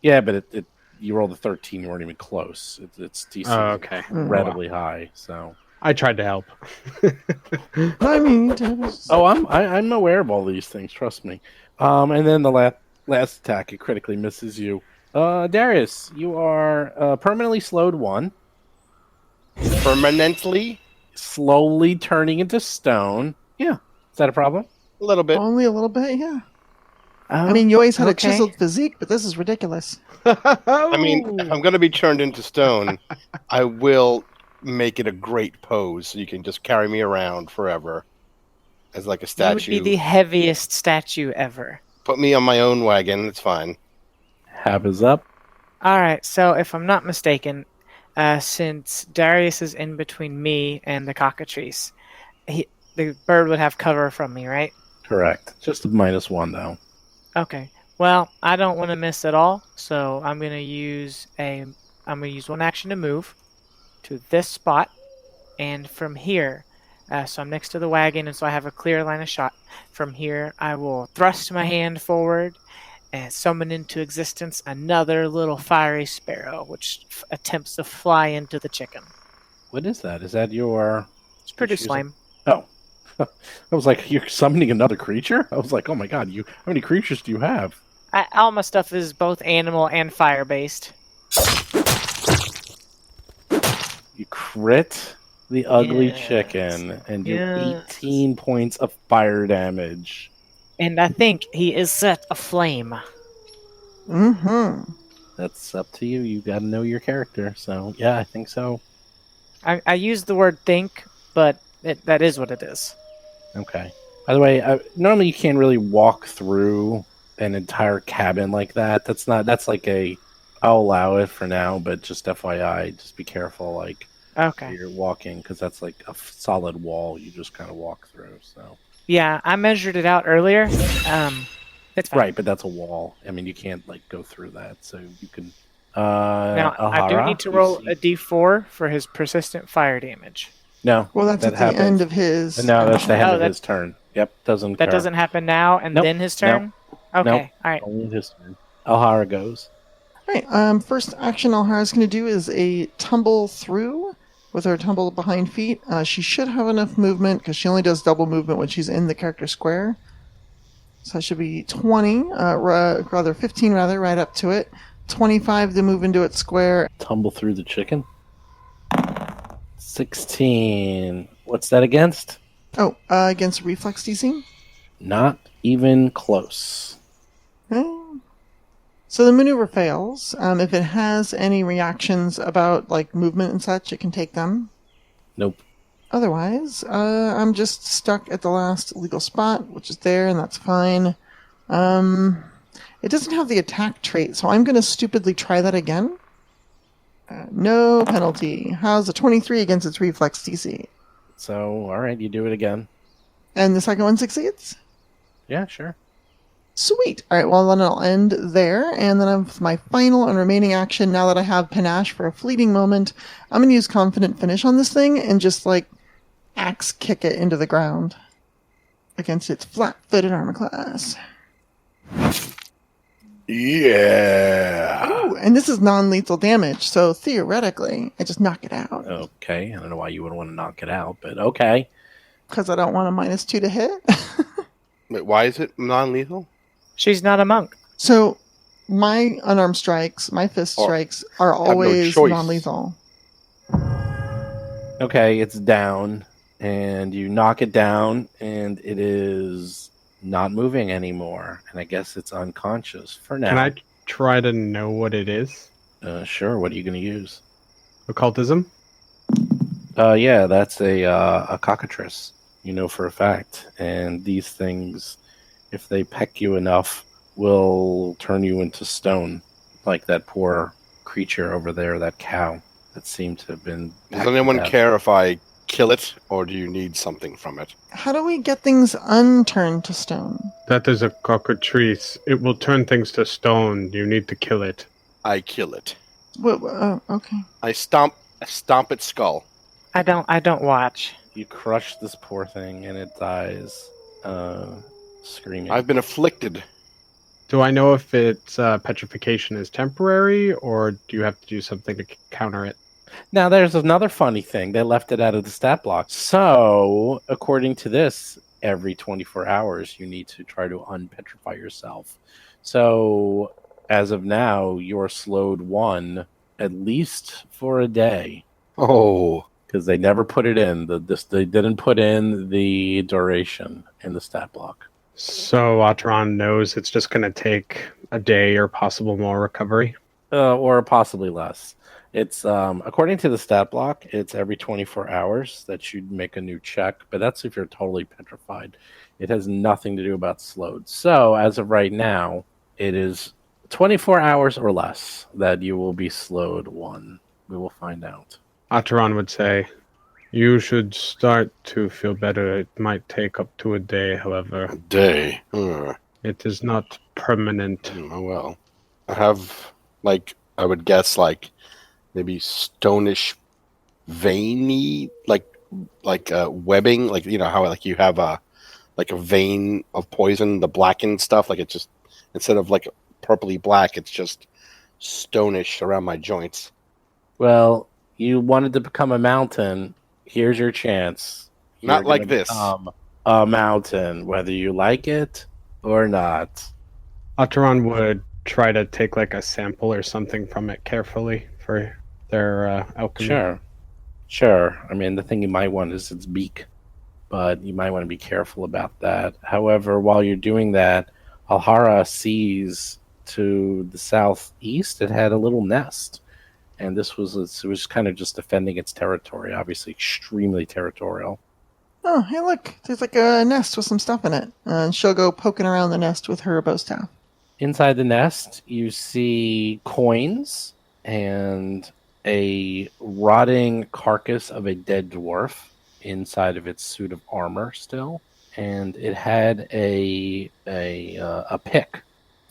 Yeah, but it you rolled a 13, you weren't even close. Its DC Oh, is okay. incredibly high. So I tried to help. I mean, just- I'm aware of all these things. Trust me. And then the last attack, it critically misses you. Darius, you are permanently slowed 1. Permanently? Slowly turning into stone. Yeah. Is that a problem? A little bit. only a little bit, yeah. Oh, I mean, you always had a okay. chiseled physique, but this is ridiculous. I mean, if I'm going to be turned into stone, I will make it a great pose so you can just carry me around forever as like a You statue. would be the heaviest statue ever. Put me on my own wagon. It's fine. Hab is up. All right, so if I'm not mistaken, since Darius is in between me and the cockatrice, the bird would have cover from me, right? Correct. Just a -1 though. Okay. Well, I don't want to miss at all, so I'm gonna use 1 action to move to this spot, and from here, so I'm next to the wagon, and so I have a clear line of shot. From here, I will thrust my hand forward and summon into existence another little fiery sparrow, which attempts to fly into the chicken. What is that? Is that your... It's pretty Excuse lame. Oh. I was like, you're summoning another creature? I was like, oh my god, how many creatures do you have? All my stuff is both animal and fire based. You crit the ugly Yes. chicken and do Yes. 18 points of fire damage. And I think he is set aflame. Mm-hmm. That's up to you. You gotta know your character. So, yeah, I think so. I use the word think, but that is what it is. Okay. By the way, normally you can't really walk through an entire cabin like that. That's like I'll allow it for now, but just FYI, just be careful, like, Okay. you're walking, because that's like a solid wall you just kind of walk through, so. Yeah, I measured it out earlier. It's fine. Right, but that's a wall. I mean, you can't, like, go through that, so you can... Now, I do Ahara, need to you roll see- a d4 for his persistent fire damage. No, Well, that's that at happens. the end of his. No, that's the Oh, end of that- his turn. Yep, doesn't That occur. doesn't happen now and Nope. then his turn? Okay, Nope. alright. Only his turn. Alhara goes. All right. First action Alhara's going to do is a tumble through with her tumble behind feet. She should have enough movement because she only does double movement when she's in the character square. So that should be 20, rather 15 rather, right up to it. 25 to move into its square. Tumble through the chicken. 16. What's that against? Oh, against reflex DC. Not even close. Okay. So the maneuver fails. If it has any reactions about like movement and such, it can take them. Nope. Otherwise, I'm just stuck at the last legal spot, which is there, and that's fine. It doesn't have the attack trait, so I'm going to stupidly try that again. No penalty. How's a 23 against its reflex DC? So, alright, you do it again. And the second one succeeds? Yeah, sure. Sweet. All right, well, then I'll end there. And then of my final and remaining action, now that I have Panache for a fleeting moment, I'm going to use Confident Finish on this thing and just, like, axe kick it into the ground against its flat-footed armor class. Yeah. Ooh, and this is non-lethal damage, so theoretically, I just knock it out. Okay, I don't know why you would want to knock it out, but okay. Because I don't want a -2 to hit. Wait, why is it non-lethal? She's not a monk. So my unarmed strikes, my fist Or strikes are no always choice. non-lethal. Okay, it's down, and you knock it down, and it is not moving anymore. And I guess it's unconscious for now. Can I try to know what it is? Sure. What are you going to use? Occultism? Yeah, that's a cockatrice. You know for a fact. And these things, if they peck you enough, will turn you into stone, like that poor creature over there, that cow that seemed to have been. Does anyone care if I kill it, or do you need something from it? How do we get things unturned to stone? That is a cockatrice. It will turn things to stone. You need to kill it. I kill it. Okay. I stomp its skull. I don't watch. You crush this poor thing, and it dies, screaming. I've been afflicted. Do I know if its petrification is temporary, or do you have to do something to counter it? Now, there's another funny thing. They left it out of the stat block. So, according to this, every 24 hours, you need to try to unpetrify yourself. So, as of now, you're slowed 1 at least for a day. Oh. Because they never put it in. They didn't put in the duration in the stat block. So Atron knows it's just going to take a day or possible more recovery? Or possibly less. It's according to the stat block, it's every 24 hours that you'd make a new check, but that's if you're totally petrified. It has nothing to do about slowed. So as of right now, it is 24 hours or less that you will be slowed 1. We will find out. Atron would say, you should start to feel better. It might take up to a day, however. A day? It is not permanent. Oh, well. I have, I would guess, maybe stonish, veiny, webbing, how, you have a vein of poison, the blackened stuff, it's just, instead of, purpley black, it's just stonish around my joints. Well, you wanted to become a mountain. Here's your chance. Not like this. A mountain, whether you like it or not. Atron would try to take a sample or something from it carefully for their alchemy. Sure. I mean, the thing you might want is its beak, but you might want to be careful about that. However, while you're doing that, Alhara sees to the southeast it had a little nest. And it was kind of just defending its territory, obviously extremely territorial. Oh, hey, look. There's a nest with some stuff in it. And she'll go poking around the nest with her bow staff. Inside the nest, you see coins and a rotting carcass of a dead dwarf inside of its suit of armor still. And it had a pick.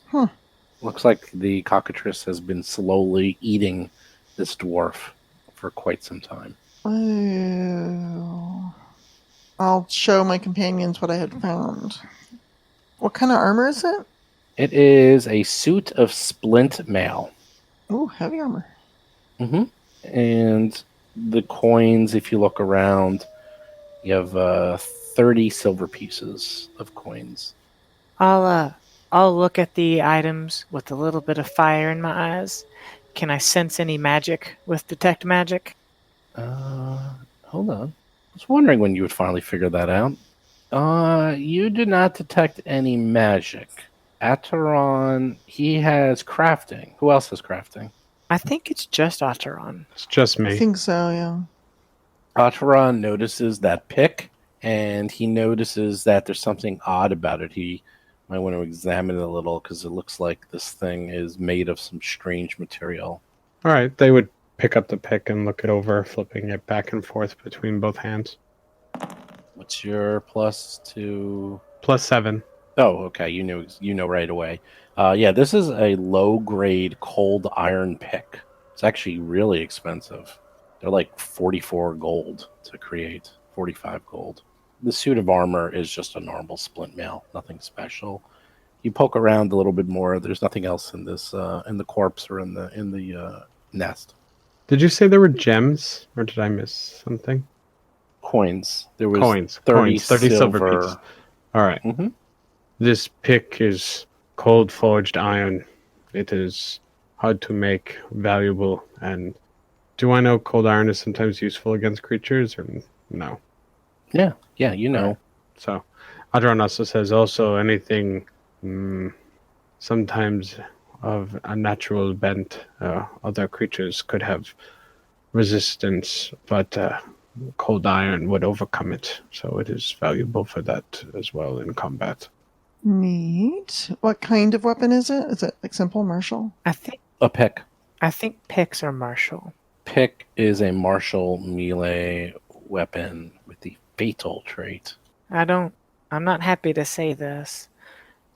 Huh. Looks like the cockatrice has been slowly eating this dwarf for quite some time. Oh. I'll show my companions what I had found. What kind of armor is it? It is a suit of splint mail. Ooh, heavy armor. Mm-hmm. And the coins, if you look around, you have 30 silver pieces of coins. I'll look at the items with a little bit of fire in my eyes. Can I sense any magic with detect magic? Hold on. I was wondering when you would finally figure that out. You do not detect any magic. Ateron, he has crafting. Who else has crafting? I think it's just Ateron. It's just I me. think so, yeah. Ateron notices that pick, and he notices that there's something odd about it. He might want to examine it a little because it looks like this thing is made of some strange material. All right, they would pick up the pick and look it over, flipping it back and forth between both hands. What's your plus to? +7. Oh, okay. You know right away. Yeah, this is a low-grade cold iron pick. It's actually really expensive. They're like 44 gold to create, 45 gold. The suit of armor is just a normal splint mail, nothing special. You poke around a little bit more. There's nothing else in this, in the corpse or in the nest. Did you say there were gems, or did I miss something? Coins. There was Coins. 30 30 silver pieces. All right. Mhm. This pick is cold forged iron. It is hard to make, valuable, and do I know cold iron is sometimes useful against creatures or no? Yeah, you know. Alright. So Adron also says also anything sometimes of a natural bent, other creatures could have resistance, but cold iron would overcome it. So it is valuable for that as well in combat. Neat. What kind of weapon is it? Is it like simple martial? I think A pick. picks are martial. Pick is a martial melee weapon with the fatal trait. I'm not happy to say this,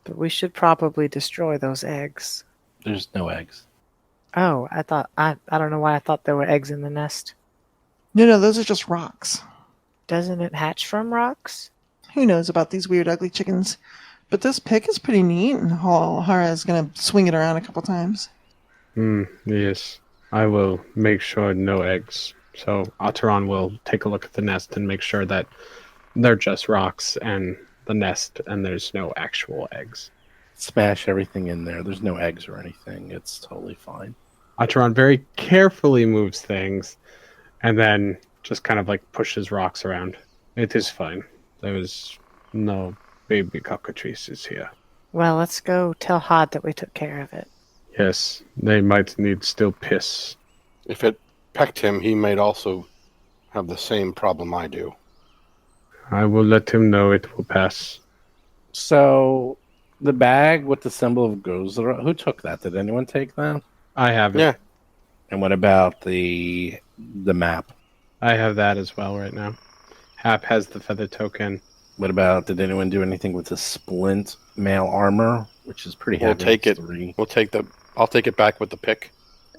but we should probably destroy those eggs. There's no eggs. Oh, I don't know why I thought there were eggs in the nest. No, those are just rocks. Doesn't it hatch from rocks? Who knows about these weird, ugly chickens? But this pick is pretty neat, and Hara is going to swing it around a couple times. Yes. I will make sure no eggs. So Ataran will take a look at the nest and make sure that they're just rocks and the nest and there's no actual eggs. Smash everything in there. There's no eggs or anything. It's totally fine. Ataran very carefully moves things and then just kind of like pushes rocks around. It is fine. There was no baby cockatrices here. Well, let's go tell Hod that we took care of it. Yes, they might need still piss. If it pecked him, he might also have the same problem I do. I will let him know it will pass. So, the bag with the symbol of Gozra, who took that? Did anyone take that? I have it. Yeah. And what about the map? I have that as well right now. Hap has the feather token. What about, did anyone do anything with the splint mail armor, which is pretty heavy? We'll take it. 3. I'll take it back with the pick.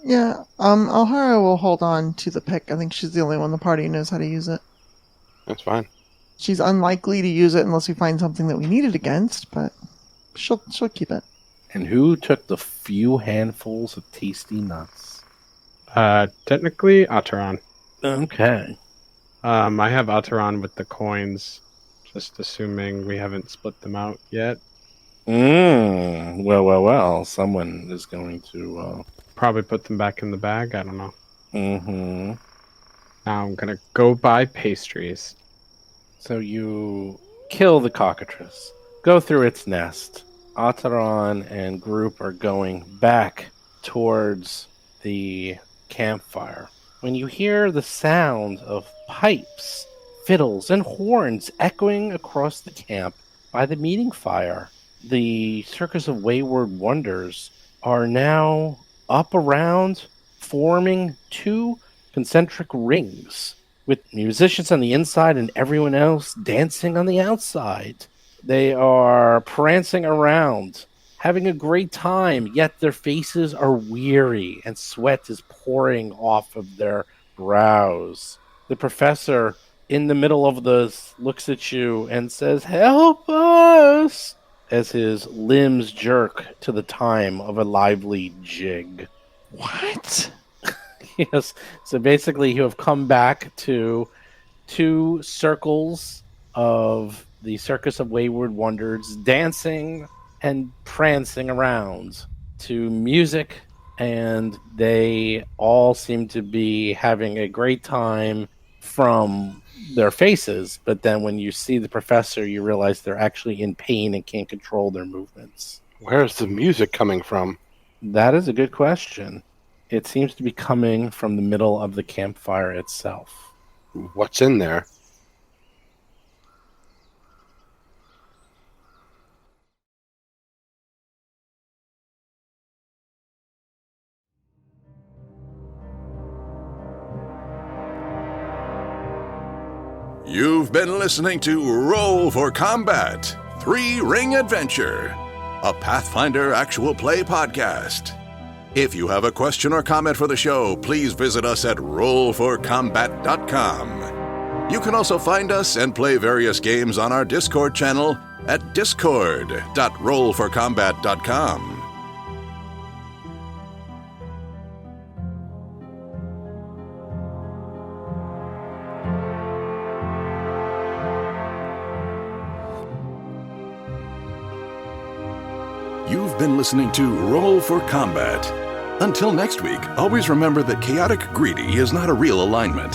Yeah, Alhara will hold on to the pick. I think she's the only one in the party who knows how to use it. That's fine. She's unlikely to use it unless we find something that we need it against, but she'll keep it. And who took the few handfuls of tasty nuts? Technically, Ataran. Okay. I have Ataran with the coins, just assuming we haven't split them out yet. Well. Someone is going to... Probably put them back in the bag. I don't know. Mm-hmm. Now I'm going to go buy pastries. So you kill the cockatrice, go through its nest. Ataran and group are going back towards the campfire. When you hear the sound of pipes, fiddles, and horns echoing across the camp by the meeting fire, the Circus of Wayward Wonders are now up around, forming 2 concentric rings, with musicians on the inside and everyone else dancing on the outside. They are prancing around, having a great time, yet their faces are weary and sweat is pouring off of their brows. The professor, in the middle of this, looks at you and says, "Help us!" as his limbs jerk to the time of a lively jig. What? Yes. So basically, you have come back to 2 circles of the Circus of Wayward Wonders dancing and prancing around to music, and they all seem to be having a great time from their faces, but then when you see the professor, you realize they're actually in pain and can't control their movements. Where's the music coming from? That is a good question. It seems to be coming from the middle of the campfire itself. What's in there? You've been listening to Roll for Combat 3-Ring Adventure, a Pathfinder actual play podcast. If you have a question or comment for the show, please visit us at rollforcombat.com. You can also find us and play various games on our Discord channel at discord.rollforcombat.com. You've been listening to Roll for Combat. Until next week, always remember that chaotic greedy is not a real alignment.